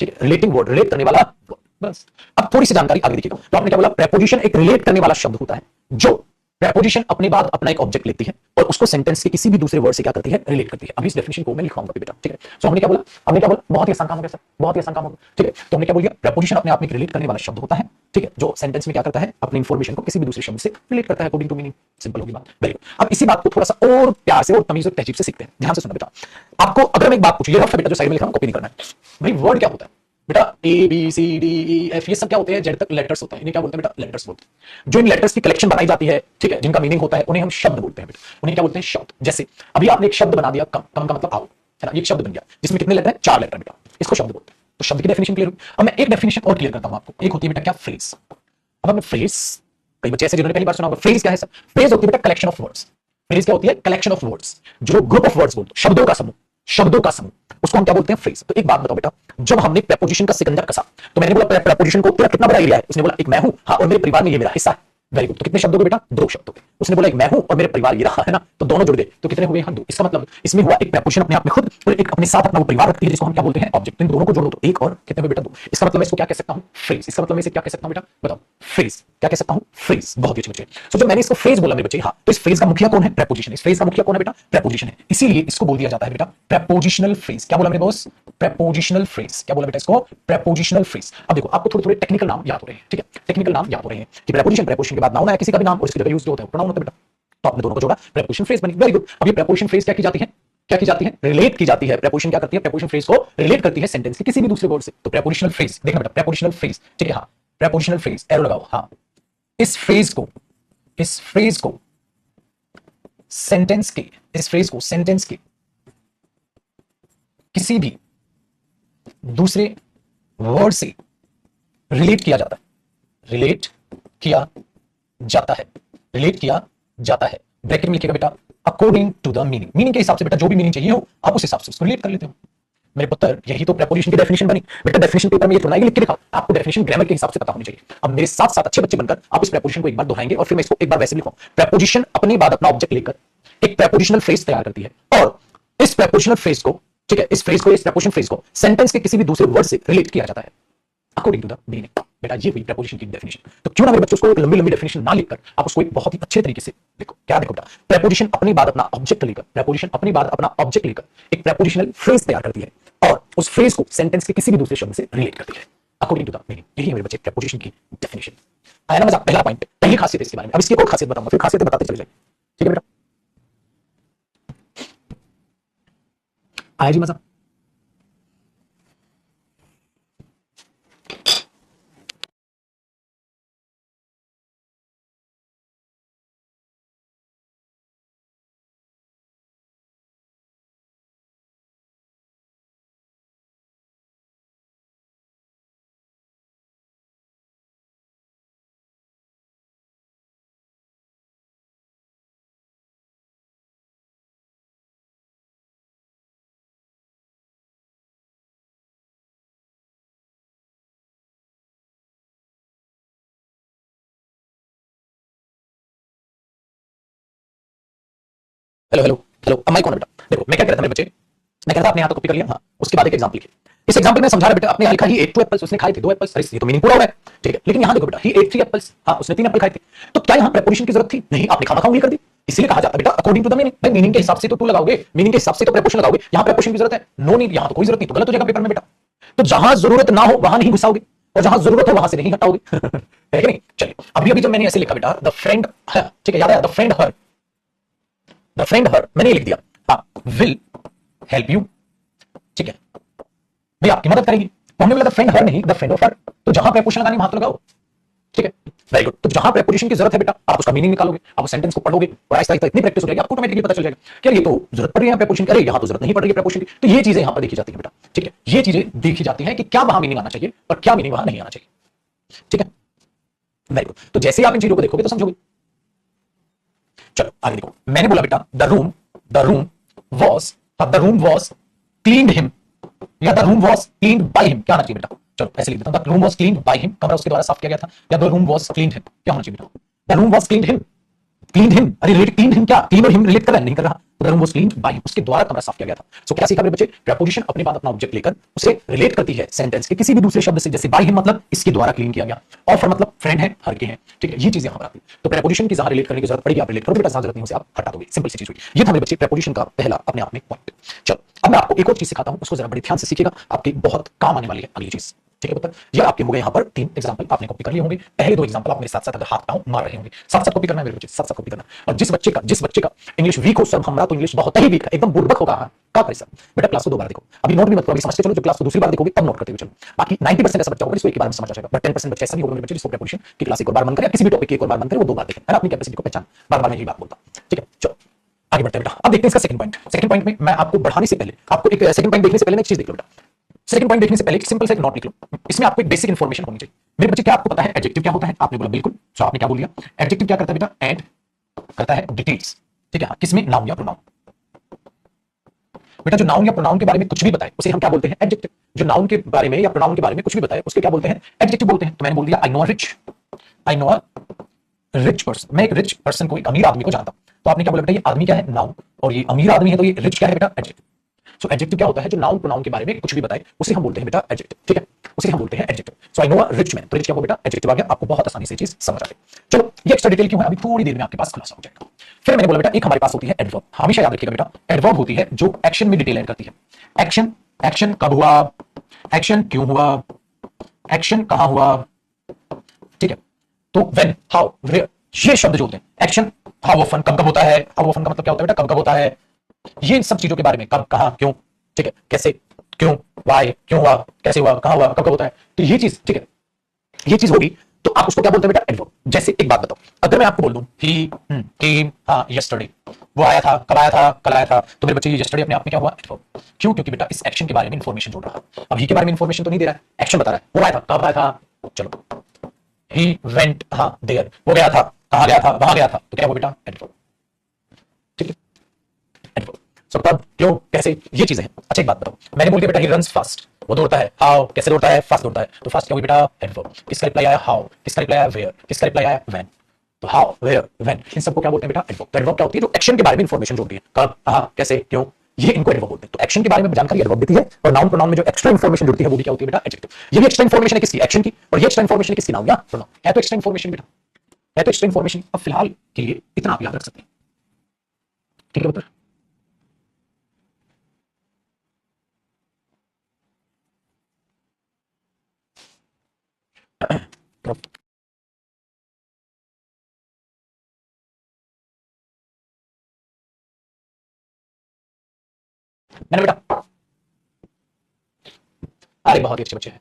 ठीक है, रिलेटिंग वर्ड, रिलेट करने वाला वर्ड। बस अब थोड़ी सी जानकारी आगे देखिएगा। तो आपने क्या बोला? प्रेपोजिशन एक रिलेट करने वाला शब्द होता है, जो प्रेपोजिशन अपने बाद अपना एक ऑब्जेक्ट लेती है और उसको सेंटेंस के किसी भी दूसरे वर्ड से क्या करती है? रिलेट करती है। अभी इस डेफिनेशन को मैं लिखवाऊंगा बेटा, ठीक है। सो हमने क्या बोला? हमने क्या बोला? बहुत ही आसान काम हो गया सर, बहुत ही आसान काम हो गया, ठीक है। तो हमने क्या बोल दिया? प्रेपोजिशन अपने आप में एक रिलेट करने वाला शब्द होता है, ठीक है, जो सेंटेंस में क्या करता है? अपनी इंफॉर्मेशन को किसी भी दूसरे शब्द से रिलेट करता है अकॉर्डिंग टू मीनिंग। सिंपल होगी बात, वेरी गुड। अब इसी बात को थोड़ा सा और प्यार से और तमीज और तहजीब से सीखते हैं। ध्यान से सुनो बेटा, आपको अगर मैं एक बात पूछूं, ये रफ है बेटा, जो साइड में लिखा हूं कॉपी नहीं करना है भाई। वर्ड क्या होता है बेटा? A B C D E F, ये सब क्या होते हैं? जेड तक लेटर्स होते हैं। इन्हें क्या बोलते हैं बेटा? लेटर्स बोलते हैं। जो इन लेटर्स की कलेक्शन बनाई जाती है, ठीक है, जिनका मीनिंग होता है, उन्हें हम शब्द बोलते हैं बेटा। उन्हें क्या बोलते हैं? शब्द। जैसे अभी आपने एक शब्द बना दिया कम, कम का मतलब आओ, है ना, ये एक शब्द बन गया जिसमें कितने लेटर हैं? 4 लेटर बेटा, इसको शब्द बोलते हैं। तो शब्द की डेफिनेशन क्लियर हुई। अब मैं एक डेफिनेशन और क्लियर करता हूं आपको। एक होती है बेटा क्या? फ्रेज। अब हमने फ्रेज, कई बच्चे ऐसे जिन्होंने पहली बार सुना होगा, फ्रेज क्या है सर? फ्रेज होती है बेटा कलेक्शन ऑफ वर्ड्स। फ्रेज क्या होती है? कलेक्शन ऑफ वर्ड्स, जो ग्रुप ऑफ वर्ड्स बोलते हैं, शब्दों का समूह, शब्दों का समूह, उसको हम क्या बोलते हैं? फ्रेज। तो एक बात बताओ बेटा, जब हमने प्रेपोजिशन का सिकंदर कसा, तो मैंने बोला प्रेपोजिशन को पूरा कितना बड़ा एरिया है? उसने बोला एक मैं हूं, हाँ, और मेरे परिवार में ये मेरा हिस्सा है। Very good. तो कितने शब्द हो गए बेटा? 2 शब्द हो गए। उसने बोला एक मैं हूं और मेरे परिवार ये रहा, है ना, तो दोनों जुड़ गए, तो कितने हुए? 2। इसका मतलब इसमें हुआ एक प्रेपोजिशन अपने आप में खुद, और एक अपने साथ अपना वो परिवार रखती है जिसको हम क्या बोलते हैं? ऑब्जेक्ट। इन दोनों को जोड़ो तो एक, और कितने हुए बेटा? 2। इसका मतलब मैं इसको क्या कह सकता हूं? फ्रेज। इसका मतलब मैं इसे क्या कह सकता हूं बेटा? बताओ। फ्रेज। क्या कह सकता हूं? फ्रेज। बहुत ही अच्छे बच्चे। सो जब मैंने इसको फ्रेज बोला मेरे बच्चे, हाँ, तो इस फ्रेज का मुखिया कौन है? प्रेपोजिशन। इस फ्रेज का मुखिया कौन है बेटा? प्रेपोजिशन है। इसीलिए इसको बोल दिया जाता है बेटा प्रेपोजिशनल फ्रेज। क्या बोला मेरे बॉस? Prepositional phrase. क्या बोला बेटा इसको? Prepositional phrase. अब देखो आपको थोड़े थोड़े टेक्निकल नाम याद हो रहे हैं, ठीक है, टेक्निकल नाम याद हो रहे हैं कि प्रेपोजिशन, प्रेपोजिशन के बाद नाउन है किसी का भी नाम, और इसकी जगह यूज होता है प्रोनाउन होता है बेटा। तो आपने दोनों को जोड़ा, प्रेपोजिशन फ्रेज बनी। Very good. अब ये प्रेपोजिशन फ्रेज क्या की जाती है? क्या की जाती है? रिलेट की जाती है। प्रेपोजिशन क्या करती है? प्रेपोजिशन फ्रेज को रिलेट करती है सेंटेंस के किसी भी दूसरे वर्ड से। तो प्रेपोजिशनल फ्रेज देखना बेटा, प्रेपोजिशनल फ्रेज, ठीक है, हाँ, प्रेपोजिशनल फ्रेज, एरो लगाओ, हाँ, इस फ्रेज को, इस फ्रेज को सेंटेंस के, इस फ्रेज को सेंटेंस के किसी भी दूसरे वर्ड से रिलेट किया जाता है, रिलेट किया जाता है, रिलेट किया जाता है। ब्रैकेट में लिखिएगा बेटा according to the meaning. Meaning के हिसाब से बेटा, जो भी मीनिंग चाहिए हो आप उस हिसाब से उसको रिलेट कर लेते हो मेरे पुत्र। यही तो प्रेपोजिशन की डेफिनेशन बनी बेटा। डेफिनेशन पेपर में ये थोड़ा लिख के लिखा, आपको डेफिनेशन ग्रामर के हिसाब से पता होनी चाहिए। अब मेरे साथ साथ अच्छे बच्चे बनकर आप इस प्रेपोजिशन को एक बार दोहराएंगे और फिर मैं इसको एक बार वैसे लिखूं। प्रेपोजिशन अपने बाद अपना ऑब्जेक्ट लेकर एक प्रेपोजिशनल फ्रेज तैयार करती है, और इस प्रेपोजिशनल फ्रेज को, ठीक है, इस फ्रेज को, इस प्रेपोजिशन फ्रेज को सेंटेंस के किसी भी दूसरे वर्ड से रिलेट किया जाता है अकॉर्डिंग टू द मीनिंग। बेटा ये हुई प्रेपोजिशन की डेफिनेशन। तो क्यों ना मेरे बच्चों को एक लंबी लंबी डेफिनेशन ना लिखकर आप उसको एक बहुत ही अच्छे तरीके से देखो। क्या देखो बेटा, प्रेपोजिशन अपने बाद अपना ऑब्जेक्ट लेकर, प्रेपोजिशन अपने बाद अपना ऑब्जेक्ट लेकर एक प्रेपोजिशनल फ्रेज तैयार करती है, और उस फ्रेज को सेंटेंस के किसी भी दूसरे शब्द से रिलेट करती है अकॉर्डिंग टू द मीनिंग। यही है मेरे बच्चे प्रेपोजिशन की डेफिनेशन। आया ना मजा? पहला पॉइंट, पहली खासियत है इसके बारे में। अब इसकी एक और खासियत बताऊंगा, फिर खासियतें बताते चले जाए, ठीक है बेटा? आया जी मजा? हेलो हेलो हेलो, अब मैं कौन है बेटा? देखो मैं क्या कह रहा था मेरे बच्चे, मैं कह रहा था आपने यहाँ तक कॉपी कर लिया, हाँ उसके बाद एक एग्जाम्पल लिखे। इस एग्जाम्पल में समझा रहा बेटा, आपने यहाँ लिखा ही एट 2 एप्पल्स, उसने खाए थे 2 एप्पल्स, अरे ये तो मीनिंग पूरा हो रहा है, ठीक है। लेकिन यहाँ देखो बेटा, ही एट 3 एप्पल्स, हाँ उसने 3 एप्पल खाए थे। तो क्या यहाँ प्रेपोजिशन की जरूरत थी? नहीं, आपने खामा खाऊंगी कर दी। इसलिए कहा जाता है बेटा अकॉर्डिंग टू द मीनिंग। भाई मीनिंग के हिसाब से तो तू लगाओगे, मीनिंग के हिसाब से तो प्रेपोजिशन लगाओगे। यहाँ प्रेपोजिशन की जरूरत है? नो नीड, यहाँ तो कोई जरूरत नहीं, तो गलत हो जाएगा पेपर में बेटा। तो जहां जरूरत ना हो वहां नहीं घुसाओगे, और जहां जरूरत हो वहां से नहीं हटाओगे। है कि नहीं? चलिए अभी अभी जब मैंने ऐसे लिखा बेटा, द फ्रेंड है, ठीक है, याद है, the friend her, the friend her मैंने लिख दिया, हाँ विल हेल्प यू, ठीक है, भाई आपकी मदद करेगी। तो हमने बोला द फ्रेंड हर नहीं, द फ्रेंड ऑफ हर। तो जहां प्रेपोजिशन लगानी वहां तो लगाओ, ठीक है, वेरी गुड। तो जहां प्रेपोजिशन की जरूरत है बेटा, आप उसका मीनिंग निकालोगे, आप सेंटेंस को पढ़ोगे, और आहिस्ता आहिस्ता इतनी प्रैक्टिस हो जाएगी आपको ऑटोमेटिकली पता चल जाएगा कि ये तो जरूरत पड़ रही है प्रेपोजिशन की, अरे यहाँ तो जरूरत नहीं पड़ रही है प्रेपोजिशन की। तो ये चीजें यहाँ पर देखी जाती है बेटा, ठीक है, ये चीजें देखी जाती है कि क्या वहां मीनिंग आना चाहिए और क्या मीनिंग वहां नहीं आना चाहिए, ठीक है, वेरी गुड। तो जैसे आप इन चीजों को देखोगे तो समझोगे। चलो आगे देखो, मैंने बोला बेटा the room was cleaned him, या the room was cleaned by him, क्या होना चाहिए बेटा? चलो ऐसे लिख देता हूं, the room was cleaned by him, कमरा उसके द्वारा साफ किया गया था, या the room was cleaned him, क्या होना चाहिए बेटा? The room was cleaned him, cleaned him, अरे रिलेट क्लीन्ड हिम, क्या क्लीन और हिम रिलेट कर रहा है? नहीं कर रहा। The room was cleaned by him, उसके द्वारा कमरा साफ किया गया था। सो क्या सीखा मेरे बच्चे? प्रेपोजिशन अपने बाद अपना ऑब्जेक्ट लेकर उसे रिलेट करती है सेंटेंस के किसी भी दूसरे शब्द से, जैसे बाय हिम मतलब इसके द्वारा क्लीन किया गया, और फॉर मतलब फ्रेंड है, हर के हैं, ठीक है, ये चीज यहां पर आती है। तो प्रेपोजिशन की जहां रिलेट करने की जरूरत पड़ेगी आप रिलेट करोगे बेटा, जहां जरूरत नहीं उसे आप हटा दोगे, सिंपल सी चीज हुई। ये था मेरे बच्चे प्रेपोजिशन का पहला अपने आप में पॉइंट। चलो अब मैं आपको एक और चीज सिखाता हूं, उसको जरा बड़े ध्यान से सीखिएगा, आपके बहुत काम आने वाली है अगली चीज, ठीक है पुत्र। ये आपके हो गए यहाँ पर 3 एग्जांपल, आपने कॉपी कर लिए होंगे। पहले 2 एग्जांपल आप मेरे साथ साथ अगर हाथ पांव मार रहे होंगे, साथ साथ कॉपी करना है मेरे बच्चे, साथ साथ कॉपी करना। और जिस बच्चे का इंग्लिश वीक हो, सब हमारा तो इंग्लिश बहुत ही वीक है, एकदम बुर्बक होगा, क्या करे सर बेटा, क्लास को 2 बार देखो, अभी नोट भी मत करो, अभी समझते चलो, जो क्लास को दूसरी बार देखोगे तब नोट करते हुए चलो। बाकी 90% ऐसा बच्चा होगा जिसको एक बार में समझ आ जाएगा, बट 10% बच्चे ऐसा भी होगा मेरे बच्चे जिसको प्रेपोजिशन की क्लास एक और बार मन करे, किसी भी टॉपिक की एक और बार मन करे, वो 2 बार देखें, है ना, अपनी कैपेसिटी को पहचान, बार-बार मैं यही बात बोलता हूं, ठीक है। चलो आगे बढ़ते हैं बेटा, अब देखते हैं इसका सेकंड पॉइंट। सेकंड पॉइंट में मैं आपको बढ़ाने से पहले, आपको एक सेकंड पॉइंट देखने से पहले एक चीज देख लो बेटा। सेकंड पॉइंट देखने से पहले एक सिंपल सा एक नोट लिख लो, इसमें आपको एक बेसिक इंफॉर्मेशन होनी चाहिए मेरे बच्चे। क्या आपको पता है एडजेक्टिव क्या होता है? आपने बोला बिल्कुल, तो आपने क्या बोल दिया? एडजेक्टिव क्या करता है बेटा? ऐड करता है डिटेल्स, ठीक है, किसमें? नाउन या प्रोनाउन। बेटा जो नाउन या प्रोनाउन के बारे में कुछ भी बताए उसे हम क्या बोलते हैं? एडजेक्टिव। जो नाउन के बारे में या प्रोनाउन के बारे में कुछ भी बताए उसके क्या बोलते हैं? एडजेक्टिव बोलते हैं। तो मैंने बोल दिया I know a rich person, मैं एक रिच पर्सन को, एक अमीर आदमी को जानता हूं। तो आपने क्या बोला बेटा? ये आदमी क्या है? नाउन, और ये अमीर आदमी है तो ये रिच क्या है बेटा? एडजेक्टिव। सो एडजेक्टिव क्या होता है? जो नाउन प्रोनाउन के बारे में कुछ भी बताए उसे हम बोलते हैं बेटा एडजेक्टिव, ठीक है, उसे हम बोलते हैं adjective. So I know a rich man, तो रिच क्या हो बेटा? एडजेक्टिव आ गया, आपको बहुत आसानी से चीज समझ आ गई। चलो ये एक्स्ट्रा डिटेल क्यों है अभी थोड़ी देर में आपके पास खुलासा हो जाएगा। फिर मैंने बोला बेटा एक हमारे पास होती है एडवर्ब, हमेशा याद रखिएगा बेटा, एडवर्ब होती है जो एक्शन में डिटेल ऐड करती है। एक्शन, एक्शन कब हुआ, एक्शन क्यों हुआ, एक्शन कहां हुआ, ठीक है। तो व्हेन, हाउ, वेयर, ये शब्द जो होते हैं एक्शन, हाउ ऑफन, कब कब होता है, हाउ ऑफन का मतलब क्या होता है बेटा? कब कब होता है, ये इन सब चीजों के बारे में, कब, कहां, क्यों, ठीक है, कैसे, क्यों, वाई, क्यों हुआ, कैसे हुआ, कहां हुआ, कब कब होता है, तो ये चीज, ठीक है, ये चीज होगी तो आप उसको क्या बोलते हैं बेटा? एडवर्ब। जैसे एक बात बताओ, अगर मैं आपको बोल दूं ही केम, हाँ यस्टरडे, वो आया था, कब आया था, कल आया था, तो मेरे बच्चे ये यस्टरडे अपने आप में क्या हुआ? एडवर्ब। क्यों? क्योंकि बेटा इस एक्शन के बारे में इंफॉर्मेशन जोड़ रहा है। अब ही के बारे में इंफॉर्मेशन तो नहीं दे रहा है, एक्शन बता रहा है, वो आया था, कब आया था, चलो ही वेंट, हाँ देयर, वो गया था, कहां गया था, वहां गया था, तो क्या हुआ बेटा? एडवर्ब, ठीक है, एडवर्ब। सो कब, क्यों, कैसे, ये चीजें हैं। अच्छा एक बात बताओ, मैंने बोल दिया बेटा ही रन्स फास्ट, वो दौड़ता है, हाउ, कैसे दौड़ता है, फास्ट दौड़ता है, तो फास्ट क्या हुई बेटा? एडवर्ब। किसका रिप्लाई आया? हाउ। किसका रिप्लाई आया? वेयर। किसका रिप्लाई आया? व्हेन। तो हाउ, वेयर, व्हेन, इन सबको क्या बोलते हैं बेटा? एडवर्ब। तो एडवर्ब क्या होती है? जो एक्शन के बारे में इंफॉर्मेशन जोड़ती है, कब, कहां, कैसे, क्यों, ये इनको एडवर्ब बोलते हैं। तो एक्शन के बारे में जानकारी एडवर्ब देती है, और नाउन प्रोनाउन में जो एक्स्ट्रा इंफॉर्मेशन जुड़ती है वो भी क्या होती है बेटा? एडजेक्टिव। ये भी एक्स्ट्रा इंफॉर्मेशन है किसकी? एक्शन की, और ये एक्स्ट्रा इंफॉर्मेशन है किसकी? नाउन या प्रोनाउन। है तो एक्स्ट्रा इंफॉर्मेशन बेटा, है तो एक्स्ट्रा इंफॉर्मेशन। अब फिलहाल के लिए इतना आप याद रख सकते हैं, ठीक है बेटा। मैंने बेटा, अरे बहुत ही अच्छे बच्चे हैं।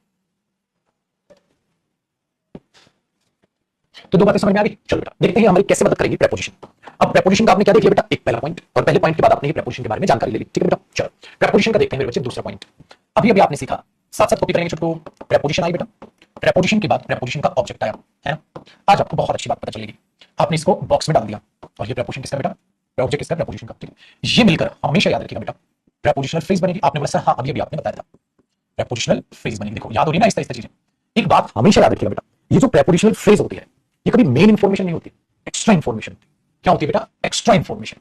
तो 2 बातें समझ में आ गई। चलो बेटा देखते हैं हमारी कैसे मदद करेगी प्रेपोजिशन। अब प्रेपोजिशन का आपने क्या देख लिया बेटा? एक पहला पॉइंट, और पहले पॉइंट के बाद आपने प्रेपोजिशन के बारे में जानकारी ले ली, ठीक है बेटा। चलो प्रेपोजिशन का देखते हैं मेरे बच्चे दूसरा पॉइंट। अभी अभी आपने सीखा, साथ साथ कॉपी करेंगे छोटू। प्रेपोजिशन आई बेटा, प्रेपोजिशन के बाद प्रेपोजिशन का ऑब्जेक्ट आया, है ना। आज आपको बहुत अच्छी बात पता चलेगी। आपने इसको बॉक्स में डाल दिया, और ये प्रेपोजिशन किसका बेटा? ऑब्जेक्ट किसका? प्रेपोजिशन का, ठीक है। ये मिलकर हमेशा याद रखिएगा बेटा प्रेपोजिशनल फ्रेज बनेगी। आपने बोला सर हाँ अभी अभी आपने बताया था प्रेपोजिशनल फ्रेज बनेगी। देखो याद हो रही ना आहिस्ता आहिस्ता चीजें। एक बात हमेशा याद रखिएगा बेटा, ये जो प्रेपोजिशनल फ्रेज होती है ये कभी मेन इंफॉर्मेशन नहीं होती, एक्स्ट्रा इंफॉर्मेशन होती है। क्या होती है बेटा? Extra information.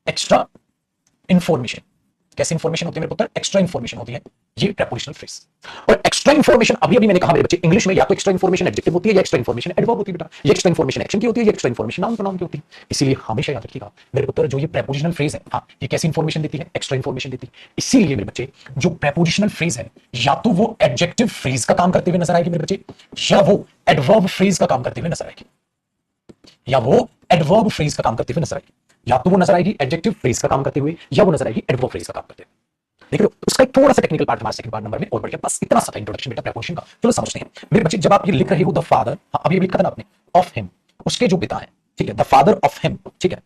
Extra information. कैसी इंफॉर्मेशन होती है मेरे पुत्र? एक्स्ट्रा इंफॉर्मेशन होती है ये प्रेपोजिशनल फ्रेज। और एक्स्ट्रा इंफॉर्मेशन अभी अभी मैंने कहा मेरे बच्चे, इंग्लिश में या तो एक्स्ट्रा इंफॉर्मेशन एडजेक्टिव होती है या एक्स्ट्रा इंफॉर्मेशन एडवर्ब होती है बेटा। ये एक्स्ट्रा इंफॉर्मेशन एक्शन की होती है, ये एक्स्ट्रा इंफॉर्मेशन नाउन प्रोनाउन की होती है। इसीलिए हमेशा याद रखिएगा मेरे पुत्र, जो ये प्रेपोजिशनल फ्रेज है, हाँ, ये कैसी इंफॉर्मेशन देती है? एक्स्ट्रा इंफॉर्मेशन देती है। इसीलिए मेरे बच्चे जो प्रेपोजिशनल फ्रेज है, या तो वो एडजेक्टिव फ्रेज का काम करते हुए नजर आएगी मेरे बच्चे, या वो एडवर्ब फ्रेज का काम करते हुए नजर आएगी, या वो एडवर्ब फ्रेज का काम करते हुए नजर आएगी। या तो वो नजर आएगी एडजेक्टिव फ्रेज का काम करते हुए, या वो नजर आएगी एडवर्ब फ्रेज का काम करते हुए। देख रहे हो, उसका एक थोड़ा सा टेक्निकल पार्ट हमारे सेकंड पार्ट नंबर में और बढ़िया। बस इतना सा था इंट्रोडक्शन बेटा प्रेपोजिशन का। चलो समझते हैं मेरे बच्चे, जब आप ये लिख रहे हो द फादर, हाँ अभी लिखा था ना आपने, ऑफ हिम, उसके जो पिता हैं, ठीक है, द फादर ऑफ हिम, ठीक है,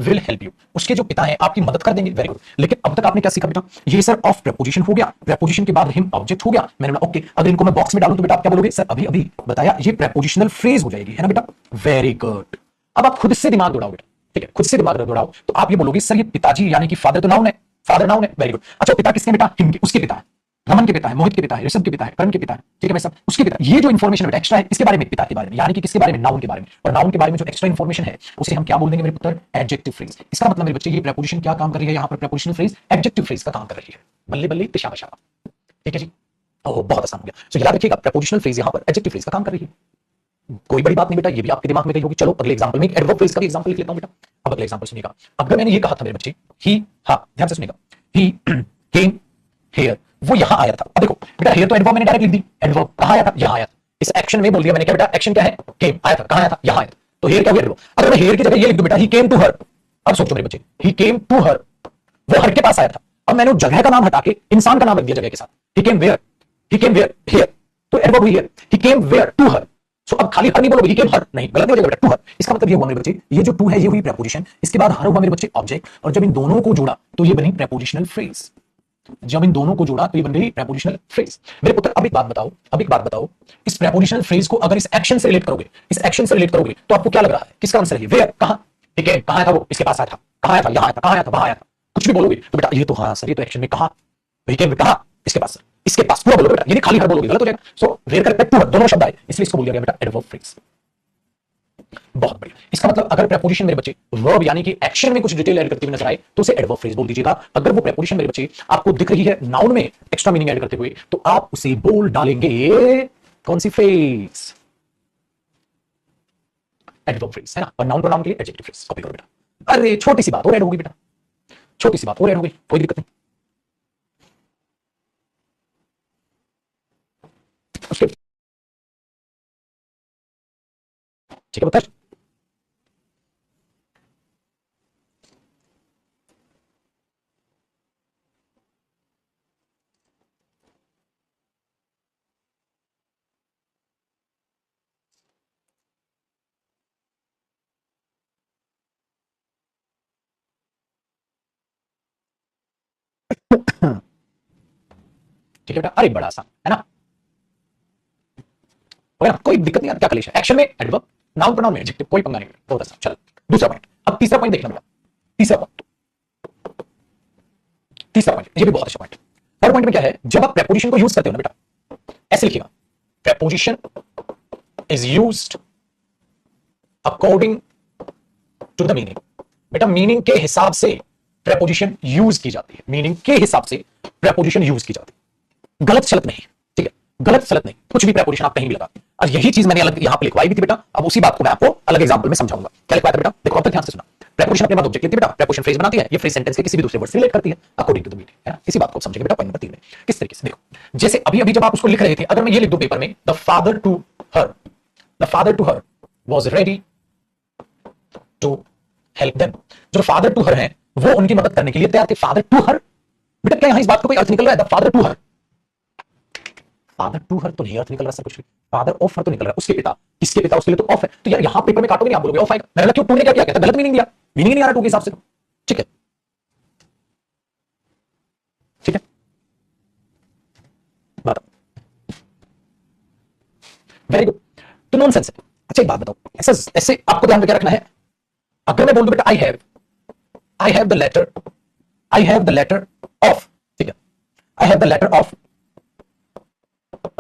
विल हेल्प यू, उसके जो पिता हैं आपकी मदद कर देंगे। Very good. लेकिन अब तक आपने क्या सीखा बेटा? ये सर ऑफ प्रेपोजिशन हो गया, प्रेपोजिशन के बाद हिम ऑब्जेक्ट हो गया। मैंने बोला ओके, अगर इनको मैं बॉक्स में डालूं तो बेटा आप क्या बोलोगे? सर अभी अभी बताया ये प्रेपोजिशनल फ्रेज हो जाएगी, है ना बेटा? Very good. अब आप खुद से दिमाग दौड़ाओ बेटा, ठीक है, खुद से दिमाग दौड़ाओ तो आप ये बोलोगे सर ये पिताजी यानी कि फादर तो नाउन है, फादर नाउन है। Very good. अच्छा पिता किसके बेटा? हिम के, उसके पिता है, रमन के पिता है, मोहित के पिता है, ऋषभ के पिता है, करण के पिता है, ठीक है भाई साहब, उसके पिता। ये जो इन्फॉर्मेशन बेटा एक्स्ट्रा है, इसके बारे में, पिता के बारे में, यानी कि किसके बारे में? नाउन के बारे में। और नाउन के बारे में जो एक्स्ट्रा इन्फॉर्मेशन है उसे हम क्या बोल देंगे मेरे पुत्र? Adjective phrase. इसका मतलब मेरे बच्चे ये प्रेपोजिशन क्या काम कर रही है यहाँ पर? प्रेपोजिशनल फ्रेज एडजेक्टिव फ्रेज का काम कर रही है। बल्ले बल्ले तिशा बशा, ठीक है जी। ओह बहुत आसान हो गया। तो याद रखिएगा प्रेपोजिशनल फ्रेज यहाँ पर एडजेक्टिव फ्रेज का काम कर रही है। कोई बड़ी बात नहीं बेटा, ये भी आपके दिमाग में गई होगी। चलो अगले एग्जांपल में एडवर्ब फ्रेज का भी एग्जांपल लिख लेता हूं बेटा। अब अगले एग्जांपल सुनिएगा। अगर मैंने ये कहा था मेरे बच्चे, ही, हाँ ध्यान से सुनिएगा, ही केम हियर, वो यहां आया था। अब देखो बेटा, हियर तो एडवर्ब मैंने डायरेक्ट लिख दी, एडवर्ब कहां आया था? यहां आया था। इस एक्शन में बोल दिया मैंने क्या बेटा? एक्शन क्या है? केम, आया था, कहां आया था? यहां आया था। तो हियर क्या हुआ? एडवर्ब। अगर मैं हियर की जगह ये लिख दूं बेटा, ही केम टू हर, अब सोचो मेरे बच्चे, ही केम टू हर, वो हर के पास आया था। अब मैंने उस जगह का नाम हटा के इंसान का नाम रख दिया जगह के साथ, he came where, he came where here, तो एडवर्ब हुई here, he came where to her. So अब खाली हर नहीं बोलोगे, ही केम हर नहीं, गलत हो जाएगा बेटा, टू हर। इसका मतलब ये हुआ मेरे बच्चे, ये जो टू है ये हुई प्रेपोजिशन, इसके बाद हर हुआ मेरे बच्चे ऑब्जेक्ट, और जब इन दोनों को जोड़ा तो ये बनी प्रेपोजिशनल फ्रेज। जब इन दोनों को जोड़ा तो ये बन गई प्रेपोजिशनल फ्रेज। मेरे पुत्र अब एक बात बताओ, अब एक बात बताओ, इस प्रेपोजिशनल फ्रेज को अगर इस एक्शन से रिलेट करोगे, इस एक्शन से रिलेट करोगे तो आपको क्या लग रहा है? किसका आंसर है? वेयर, कहां, ठीक है, कहां था वो? इसके पास आया था, कहां आया था? यहां आया था, कहां आया था? वहां आया था। कुछ भी बोलोगे तो बेटा ये तो हाँ सर, ये तो एक्शन में कहां, वीकेंड में कहां? इसके पास, इसके पास पूरा बोलोगे बेटा, ये नहीं खाली हर बोलोगे, गलत हो जाएगा। सो वेयर का टू हर दोनों शब्द आए, इसलिए इसको बोल दिया गया बेटा एडवर्ब फ्रेज। बहुत बढ़िया। इसका मतलब अगर प्रेपोजिशन मेरे बच्चे वर्ब यानी कि एक्शन में कुछ डिटेल ऐड करते हुए नजर आए तो उसे एडवर्ब फ्रेज बोल दीजिएगा। अगर वो प्रेपोजिशन मेरे बच्चे आपको दिख रही है नाउन में एक्स्ट्रा मीनिंग ऐड करते हुए तो आप उसे बोल डालेंगे कौन सी फ्रेज? एडवर्ब फ्रेज, है ना? और नाउन प्रोनाउन के लिए एडजेक्टिव फ्रेज। कॉपी करो बेटा। अरे छोटी सी बात और ऐड होगी बेटा, छोटी सी बात और ऐड होगी, कोई दिक्कत नहीं। उसके ठीक है बता, ठीक है बेटा। अरे बड़ा आसान है ना, कोई दिक्कत नहीं, क्या कलेश है? एक्शन में एडवर्ब, नाउन प्रोनाउन में एडजेक्टिव, कोई पंगा नहीं। बहुत आसान। चलो दूसरा पॉइंट। अब तीसरा पॉइंट देखना बेटा, तीसरा पॉइंट, तीसरा पॉइंट, ये भी बहुत अच्छा पॉइंट। थर्ड पॉइंट में क्या है? जब आप प्रेपोजिशन को यूज करते हो ना बेटा, ऐसे लिखिएगा, preposition is used according to the meaning. बेटा मीनिंग के हिसाब से प्रेपोजिशन यूज की जाती है, मीनिंग के हिसाब से प्रेपोजिशन यूज की जाती है, गलत सलत नहीं, ठीक है, गलत सलत नहीं, कुछ भी प्रेपोजिशन आप कहीं भी लगा। और यही चीज मैंने अलग यहां पे लिखवाई भी थी बेटा। अब उसी बात को मैं आपको अलग एग्जांपल में समझाऊंगा। क्या लिखवाया था बेटा? देखो अब तक ध्यान से सुना। प्रेपोजिशन अपने बाद ऑब्जेक्ट लेती है बेटा, प्रेपोजिशन फ्रेज बनाती है, ये फ्रेज सेंटेंस के किसी भी दूसरे वर्ड से रिलेट करती है अकॉर्डिंग टू द मीनिंग, है ना? इसी बात को समझेंगे बेटा पॉइंट नंबर 3 में। किस तरीके से? देखो जैसे अभी अभी जब आप उसको लिख रहे थे, अगर मैं ये लिख दूं पेपर में, the father to her, the father to her was ready to help them. जो फादर टू हर है वो उनकी मदद करने के लिए तैयार थे। फादर टू हर बेटा, क्या यहां इस बात का कोई अर्थ निकल रहा है? The father to her, father to her तो नहीं अर्थ निकल रहा सर कुछ भी। फादर ऑफ हर तो निकल रहा है, उसके पिता, किसके पिता? उसके लिए तो ऑफ है। तो यार यहां पेपर में काटोगे नहीं, आप बोलोगे ऑफ आएगा। मैंने क्यों, टू ने क्या किया? गलत मीनिंग दिया, मीनिंग नहीं आ रहा टू के हिसाब से, ठीक है, ठीक है, बताओ। Very good. तो नॉनसेंस है। अच्छा एक बात बताओ, ऐसा ऐसे आपको ध्यान में क्या रखना है? अगर मैं बोल दूं बेटा I have the letter, I have the letter of, ठीक है, I have the letter of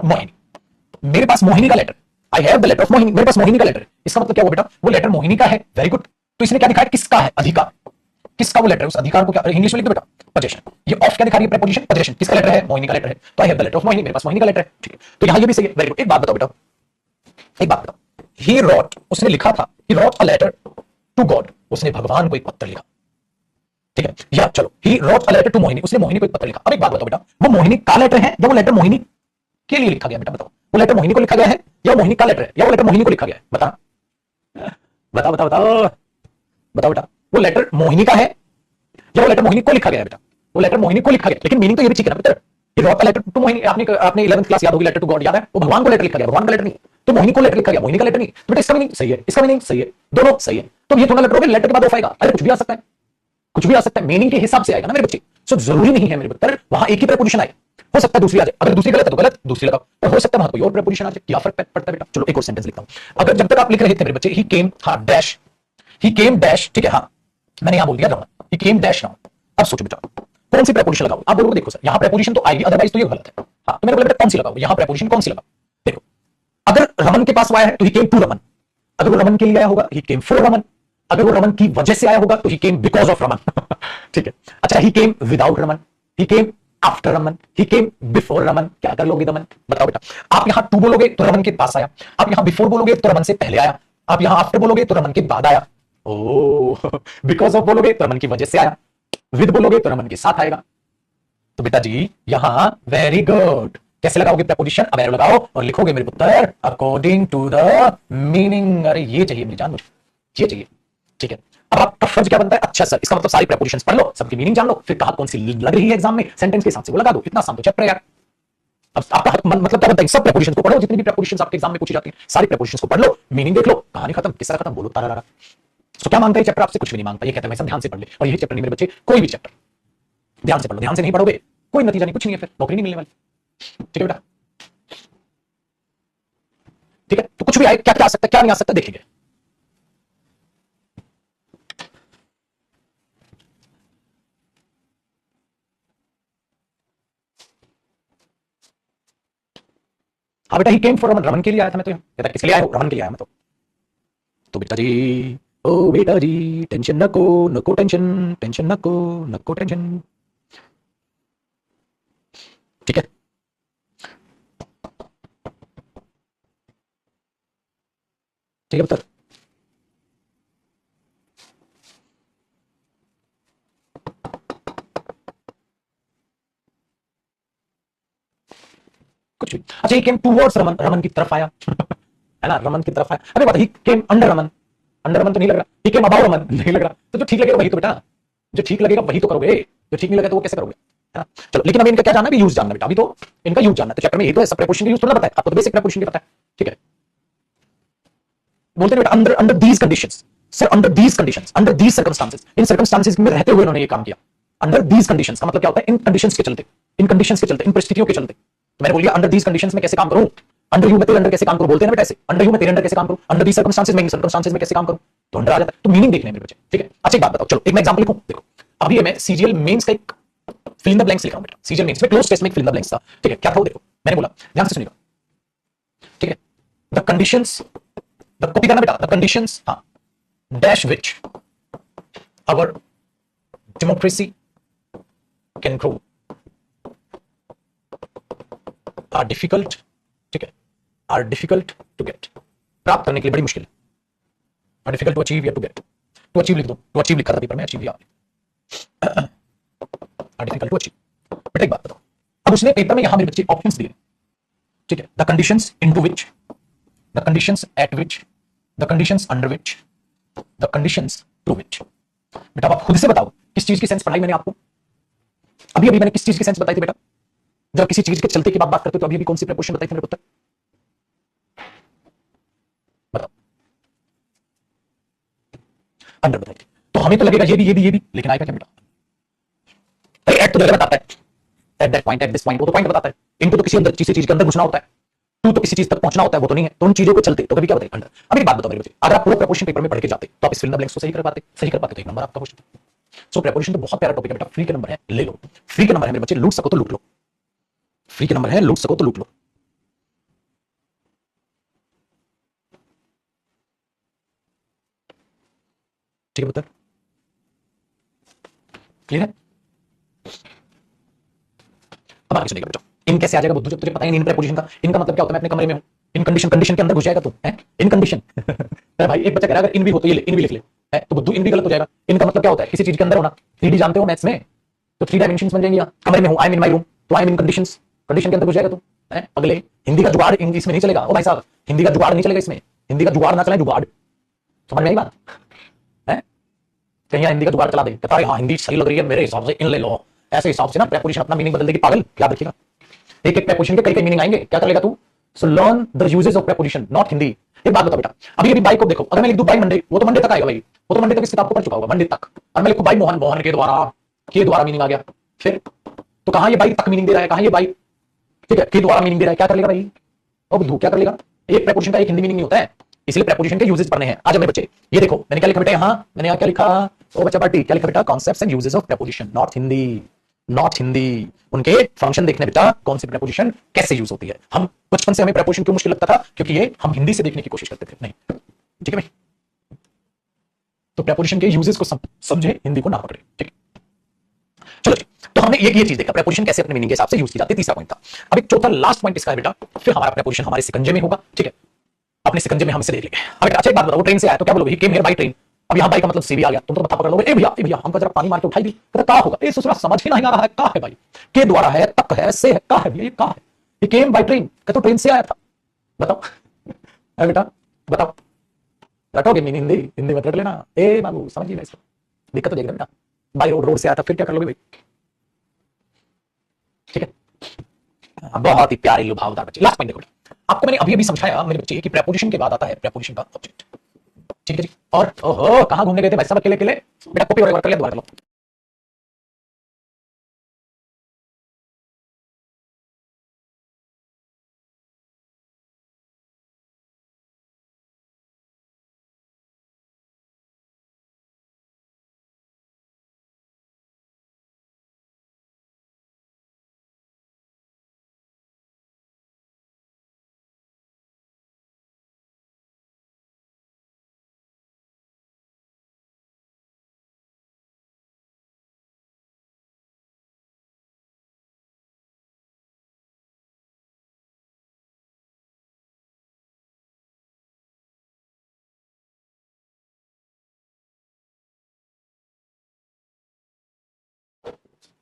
Mohini, मेरे पास मोहिनी का letter, I have the letter of Mohini, मेरे पास मोहिनी का लेटर है। इसका मतलब क्या हुआ बेटा? वो लेटर मोहिनी का है। Very good. तो इसने क्या दिखाया? किसका है? अधिकार। किसका वो लेटर है, उस अधिकार को क्या इंग्लिश में लिख दो बेटा, पोजेशन। ये ऑफ क्या दिखा रही है, प्रीपोजिशन, पोजेशन किसका लेटर है, मोहिनी का लेटर है, तो I have the letter of Mohini, मेरे पास मोहिनी का लेटर है, ठीक है। तो यहां ये भी सही है, वेरी गुड। एक बात बताओ बेटा, एक बात बताओ, ही रॉट, उसने लिखा था, he wrote a letter to God, उसने भगवान को एक पत्र लिखा, ठीक है। या चलो, he wrote a letter to Mohini, उसने मोहिनी को एक पत्र लिखा। अब एक बात बताओ बेटा, वो मोहिनी का लेटर है या वो लेटर मोहिनी के लिए लिखा गया, बेटा बताओ, वो लेटर मोहिनी को लिखा गया है या मोहिनी का लेटर है या वो लेटर मोहिनी को लिखा गया है, बता बताओ बताओ बताओ बताओ बेटा, वो लेटर मोहिनी का है या वो लेटर मोहिनी को लिखा गया है, बेटा वो लेटर मोहिनी को लिखा गया, लेकिन मीनिंग तो ये भी ठीक है ना बेटा, ये रॉट का लेटर टू मोहिनी, आपने आपने 11th क्लास याद होगी, लेटर टू गॉड याद है, वो भगवान को लेटर लिखा गया, भगवान का लेटर नहीं, तो मोहिनी को लेटर लिखा गया, मोहिनी का लेटर नहीं, तो बेटा इसका मीनिंग सही है, इसका मीनिंग सही है, दोनों सही है। तो ये थोड़ा लेटर हो गया, लेटर के बाद ऑफ आएगा, अरे कुछ भी आ सकता है, कुछ भी आ सकता है, मीनिंग के हिसाब से आएगा ना मेरे बच्चे। सो जरूरी नहीं है मेरे बच्चे वहां एक ही प्रीपोजिशन आए, हो सकता है दूसरी आ जाए, अगर दूसरी गलत है तो गलत, दूसरी लगाओ, और हो सकता है वहां कोई और प्रीपोजिशन आ जाए, क्या फर्क पड़ता है बेटा। चलो एक और सेंटेंस लिखता हूं, अगर जब तक आप लिख रहे थे मेरे बच्चे, ही केम, हाँ डैश, ही केम डैश, ठीक है, हाँ मैंने यहां बोल दिया, ही केम डैश नाउ। अब सोचो बेटा कौन सी प्रीपोजिशन लगाओ, आप बोलोगे देखो सर यहां प्रीपोजिशन तो आएगी, अदरवाइज तो ये गलत है, हाँ तो मेरे बोले कौन सी लगाओ, यहां प्रीपोजिशन कौन सी लगाओ, देखो अगर रमन के पास आया है तो ही केम टू रमन, अगर वो रमन के लिए आया होगा ही केम फॉर रमन, अगर वो रमन की वजह से आया होगा तो ही केम बिकॉज ऑफ रमन ठीक है। अच्छा, ही केम विदाउट रमन, ही केम आफ्टर रमन, ही केम बिफोर रमन, क्या कर लोगे दमन, बताओ बेटा। आप यहां टू बोलोगे तो रमन के पास आया, आप यहां बिफोर बोलोगे तो रमन से पहले आया, आप यहां आफ्टर बोलोगे तो रमन के बाद आया, ओ बिकॉज ऑफ बोलोगे तो रमन की वजह से आया, विद बोलोगे तो रमन के साथ आएगा। तो बेटा जी यहां वेरी गुड, कैसे लगाओगे प्रपोजिशन, अब एरो लगाओ और लिखोगे मेरे पुत्र अकॉर्डिंग टू द मीनिंग। अरे ये चाहिए मेरी जान, ये चाहिए, ठीक है। अब आपका फर्ज क्या बनता है, अच्छा सर इसका मतलब सारी प्रपोजिशंस पढ़ लो, सबकी मीनिंग जान लो, फिर कहा कौन सी लग रही है एग्जाम में, सेंटेंस के हिसाब से वो लगा दो, इतना आसान तो चैप्टर है यार। अब आपका मतलब क्या बनता है, सब प्रपोजिशंस को पढ़ो, जितनी भी प्रपोजिशंस आपके एग्जाम में पूछी जाती है सारी प्रपोजिशंस को पढ़ लो, मीनिंग देख लो, कहानी खत्म, किस्सा खत्म, बोलो तारा। तो क्या मांगता है चैप्टर आपसे, कुछ भी नहीं मांगता, ये कहता है सब ध्यान से पढ़ ले, और ये चैप्टर नहीं मेरे बच्चे, कोई भी चैप्टर ध्यान से पढ़ लो, ध्यान से नहीं पढ़ोगे कोई नतीजा नहीं, कुछ नहीं है, फिर नौकरी नहीं मिलने वाली, ठीक है बेटा। ठीक है, तो कुछ भी आए, क्या क्या आ सकता है क्या नहीं आ सकता देखेंगे। हाँ बेटा, ही केम फॉर रमन, रमन के लिए आया था मैं तो, यहाँ कहता किसके लिए आया हूँ, रमन के लिए आया मैं तो बेटा जी, ओ बेटा जी टेंशन नको, नको टेंशन, टेंशन नको, नको टेंशन, ठीक है। ठीक है बेटा, कुछ भी। अच्छा, ही केम टूवर्ड्स रमन, रमन की तरफ आया है ना, रमन की तरफ आया। अरे बात, he came under Raman, under Raman तो नहीं लग रहा, ही केम अबाउट रमन नहीं लग रहा, तो जो ठीक लगेगा वही तो बेटा, जो ठीक लगेगा वही तो करोगे, जो ठीक नहीं लगेगा तो वो कैसे करोगे, है ना। चलो लेकिन अभी इनका क्या जानना है, यूज जानना बेटा, अभी तो इनका यूज जानना है, तो चैप्टर में ये तो है, सब प्रीपोजिशन का यूज थोड़ा पता है आपको, तो बेसिक प्रीपोजिशन का पता है, ठीक है। बोलते हैं बेटा under under these conditions, sir under these conditions, under these circumstances, in circumstances में रहते हुए उन्होंने ये काम किया। अंडर दीज कंडीशंस का मतलब क्या होता है, इन कंडीशंस के चलते, इन कंडीशंस के चलते, इन परिस्थितियों के चलते। तो मैंने बोल दिया अंडर दीज कंडीशंस में कैसे काम करूं, अंडर यू में तेरे अंडर कैसे काम करूं, बोलते हैं ना बेटा ऐसे, अंडर यू में तेरे अंडर कैसे काम करूं, अंडर दीज सर्कमस्टांसेस में इन सर्कमस्टांसेस में कैसे काम करूं, तो अंडर आ जाता है, तो मीनिंग देखने मेरे बच्चे, ठीक है। अच्छा एक बात बताओ, चलो एक मैं एग्जांपल लिखूं, देखो अभी मैं सीजीएल मेंस का एक फिल इन द ब्लैंक्स लिख रहा हूं बेटा, सीजीएल मेंस में क्लोज टेस्ट में फिल इन द ब्लैंक्स था, ठीक है। क्या था वो देखो, मैंने बोला ध्यान से सुनिएगा, ठीक है। द कंडीशंस, द कॉपी करना बेटा, द कंडीशंस, हाँ, dash which our democracy can grow are difficult, ठीक है, are difficult to get, प्राप्त करने के लिए बड़ी मुश्किल है, are difficult to achieve या to get, to achieve लिख दो, to achieve लिखा था पेपर में, achieve या are difficult to achieve। बेटा एक बात बताओ, अब उसने पेपर में यहां मेरे बच्चे ऑप्शंस दिए, ठीक है, the conditions into which, the conditions at which, the conditions under which, the conditions to which. बेटा आप खुद से बताओ किस चीज की सेंस पढ़ाई मैंने आपको, अभी अभी मैंने किस चीज की सेंस बताई थी बेटा, जब किसी चीज के चलते की बात करते हो तो अभी अभी कौन सी प्रपोजिशन बताई थी मेरे पुत्र, बताओ, अंडर बताई थी। तो हमें तो लगेगा ये भी, लेकिन आएगा क्या बेटा, भाई एट तो जगह बताता है, at that point, at this point, वो तो पॉइंट बताता है, इनको तो किसी अंदर किसी चीज के अंदर घुसना होता है, टू तो किसी चीज तक पहुंचना होता है, वो तो नहीं है, तो उन चीजों को चलते तो कभी क्या बताइए अंडर। अब एक बात बताओ मेरे बच्चे, अगर आप पूरा प्रपोजिशन पेपर में पढ़ के जाते तो आप इस फिल इन द ब्लैंक्स को सही कर पाते, सही कर पाते तो एक नंबर आपका क्वेश्चन। सो प्रपोजिशन तो बहुत प्यारा टॉपिक है बेटा, फ्री के नंबर है, ले लो, फ्री के नंबर है मेरे बच्चे, लूट सको तो लूट लो, फ्री के नंबर है, लूट सको तो लूट लो। ठीक है पुत्र, क्लियर है? अब आगे सुनिएगा बेटा, इन कैसे आ जाएगा बुद्धू, जब तुझे पता ही नहीं इन प्रेपोजिशन का। इनका मतलब क्या होता है? मैं अपने कमरे में हूं, इन कंडीशन, कंडीशन के अंदर घुस जाएगा तू है, इन कंडीशन। भाई एक बच्चा कह रहा है अगर इन भी हो तो ये ले, इन भी लिख ले, है तो बुद्धू इन भी गलत हो जाएगा। इनका मतलब क्या होता है? किसी चीज के अंदर होना। 3D जानते हो मैथ्स में, तो 3 डायमेंशंस बन जाएंगे। कमरे में हूं, I am in my room, तो I am in conditions, condition के अंदर घुस जाएगा तू है। अगले हिंदी का जुगाड़ इंग्लिश में नहीं चलेगा। ओ भाई साहब, हिंदी का जुगाड़ नहीं चलेगा इसमें, हिंदी का जुगाड़ ना चले, जुगाड़। समझ में आई बात है? कहीं हिंदी का जुगाड़ चला दे, कहता है हाँ हिंदी सही लग रही है मेरे हिसाब से, इन ले लो। ऐसे हिसाब से ना प्रेपोजिशन अपना मीनिंग बदल देगी पागल, याद रखिएगा। एक एक प्रेपोजिशन के कई कई मीनिंग आएंगे, क्या कर लेगा तू? So learn the uses of preposition, not Hindi. एक बात बताओ बेटा, अभी अभी बाई को देखो, अगर मैं लिख दूं बाई मंडे, वो तो मंडे तक आएगा भाई, वो तो मंडे तक इस किताब को पढ़ चुका होगा, मंडे तक। और मैं लिखूं बाई मोहन, मोहन के द्वारा मीनिंग आ गया, फिर तो कहां ये बाई तक मीनिंग दे रहा है, कहां ये बाई ठीक है के द्वारा मीनिंग दे रहा है, क्या कर लेगा भाई? ओ बुद्धू क्या कर लेगा? एक प्रेपोजिशन का एक हिंदी मीनिंग नहीं होता है, इसलिए प्रेपोजिशन के यूजेस पढ़ने हैं। आज मेरे बच्चे ये देखो, मैंने क्या लिखा बेटा यहाँ, मैंने यहाँ क्या लिखा? ओ बच्चा पार्टी क्या लिखा बेटा? Concepts and uses of preposition, not Hindi, not Hindi. उनके फंक्शन देखने बेटा, कौन सी प्रेपोजिशन कैसे यूज होती है। हम बचपन से हमें प्रेपोजिशन क्यों मुश्किल लगता था? क्योंकि ये हम हिंदी से देखने की कोशिश करते थे। नहीं ठीक है भाई, तो प्रेपोजिशन के यूजेस को समझे, हिंदी को ना पकड़े। ठीक, चलो जी, तो हमने ये चीज देखा प्रेपोजिशन कैसे अपने मीनिंग के हिसाब से यूज की जाती है, तीसरा पॉइंट था। अब एक चौथा लास्ट पॉइंट इसका है बेटा, फिर हमारा प्रेपोजिशन हमारे सिकंजे में होगा। ठीक है, अपने सिकंजे में हम इसे देख लेंगे। अब अच्छा एक बात बताओ, वो ट्रेन से आया तो क्या बोलोगे? He came here by train. अब यहाँ बाई का मतलब सी भी आ गया, तुम तो बता पकड़ लोगे, ए भैया हमको जरा पानी मार के उठाई दी, कहता का होगा? ए ससुरा समझ ही नहीं आ रहा है, का है भाई? के द्वारा है, तक है, से है, का है भैया? ये का है? ही केम बाय ट्रेन, कहता तो ट्रेन से आया था। बताओ है बेटा, बताओ, रटोगे मीनिंग? हिंदी हिंदी मत रट लेना, ए बाबू समझिए ना इसको, दिक्कत हो जाएगी बेटा। बाई रोड, रोड से आया था, फिर क्या कर लोगे भाई? ठीक है, बहुत ही प्यारे लुभावदार बच्चे। लास्ट पॉइंट देखो, आपको मैंने अभी अभी समझाया मेरे बच्चे कि प्रेपोजिशन के बाद आता है प्रेपोजिशन का ऑब्जेक्ट। ठीक है जी, और ओहो कहां घूमने गए थे भाई साहब अकेले अकेले? बेटा कॉपी और एक बार कर लिया, दोबारा कर लो।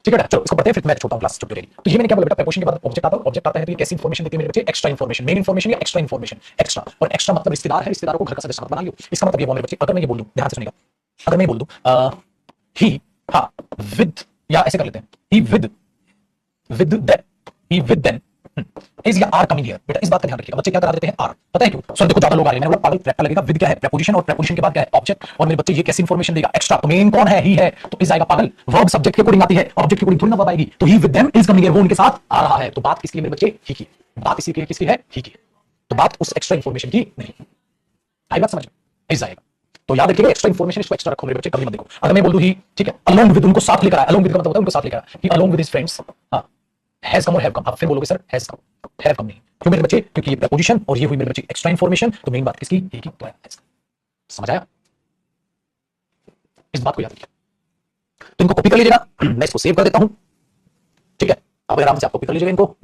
ठीक है, चलो इसको पढ़ते हैं, फिर मैं छोटा हूं क्लास छुट्टी रहेगी। तो ये मैंने क्या बोला बेटा, प्रेपोजिशन के बाद ऑब्जेक्ट आता है। ऑब्जेक्ट आता है तो ये कैसी इंफॉर्मेशन देती है मेरे बच्चे? एक्स्ट्रा इंफॉर्मेशन, मेन इंफॉर्मेशन या एक्स्ट्रा इंफॉर्मेशन? एक्स्ट्रा। और एक्स्ट्रा मतलब रिश्तेदार है, रिश्तेदारों को घर का सदस्य मत बना लियो। इसका मतलब ये बोल मेरे बच्चे, अगर मैं ये बोल दूं, ध्यान से सुनिएगा, अगर मैं ये बोल दूं ही हा विद, या ऐसे कर लेते हैं, he with then, he with then is या आर कमिंग हियर। बेटा इस बात का ध्यान रखिएगा, बच्चे क्या करा देते हैं? आर। पता है क्यों? सर देखो ज्यादा लोग आ रहे हैं, मैंने बोला पागल ट्रैक्टर लगेगा, विद क्या है? प्रेपोजिशन, और प्रेपोजिशन के बाद क्या है? ऑब्जेक्ट। और मेरे बच्चे ये कैसी इंफॉर्मेशन देगा? एक्स्ट्रा। तो मेन कौन है? ही है, तो इस आएगा पागल। वर्ब सब्जेक्ट के अकॉर्डिंग आती है, ऑब्जेक्ट के अकॉर्डिंग थोड़ी ना वर्ब आएगी। तो he with them is coming here, वो उनके साथ आ रहा है। तो बात किसकी मेरे बच्चे? ही की। बात इसी की किसकी है? ही की। तो बात उस एक्स्ट्रा इंफॉर्मेशन की नहीं। आई बात समझ में? इस आएगा। तो याद रखिएगा एक्स्ट्रा इंफॉर्मेशन, इसको एक्स्ट्रा रखो मेरे बच्चे, कभी मत देखो। अगर मैं बोल दूं ही, ठीक है, अलोंग विद, उनको साथ लेकर आया। अलोंग विद का मतलब होता है उनको साथ लेकर आया। ही अलोंग विद हिज फ्रेंड्स, हां हैज कम और हैव कम। आप फिर बोलोगे sir has come, have come नहीं। क्यों मेरे बच्चे? क्योंकि ये प्रेपोजिशन और ये हुई मेरे बच्चे एक्स्ट्रा इंफॉर्मेशन। तो मेन बात किसकी? ही की। तो समझ आया? इस बात को याद रखिए। तो इनको कॉपी कर लीजिएगा, मैं इसको सेव कर देता हूं। ठीक है, अब आराम से आप कॉपी कर लीजिएगा इनको,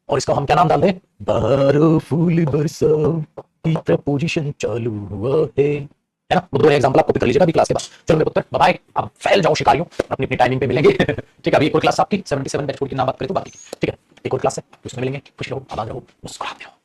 और इसका हम क्या नाम डाल दें? बारो फूल बरसो की प्रेपोजिशन चालू हुआ है ना? दो एग्जांपल आप कॉपी कर लीजिएगा अभी क्लास के बाद। चलो मेरे पुत्र बाय बाय, अब फैल जाओ शिकारियों, अपनी अपनी टाइमिंग पे मिलेंगे। ठीक है, अभी एक और क्लास आपकी 77 बैच 4 की नाम बात करें तो बाकी। ठीक है, एक और क्लास है, उसमें मिलेंगे। खुश रहो, आबाद रहो, मुस्कुराते रहो।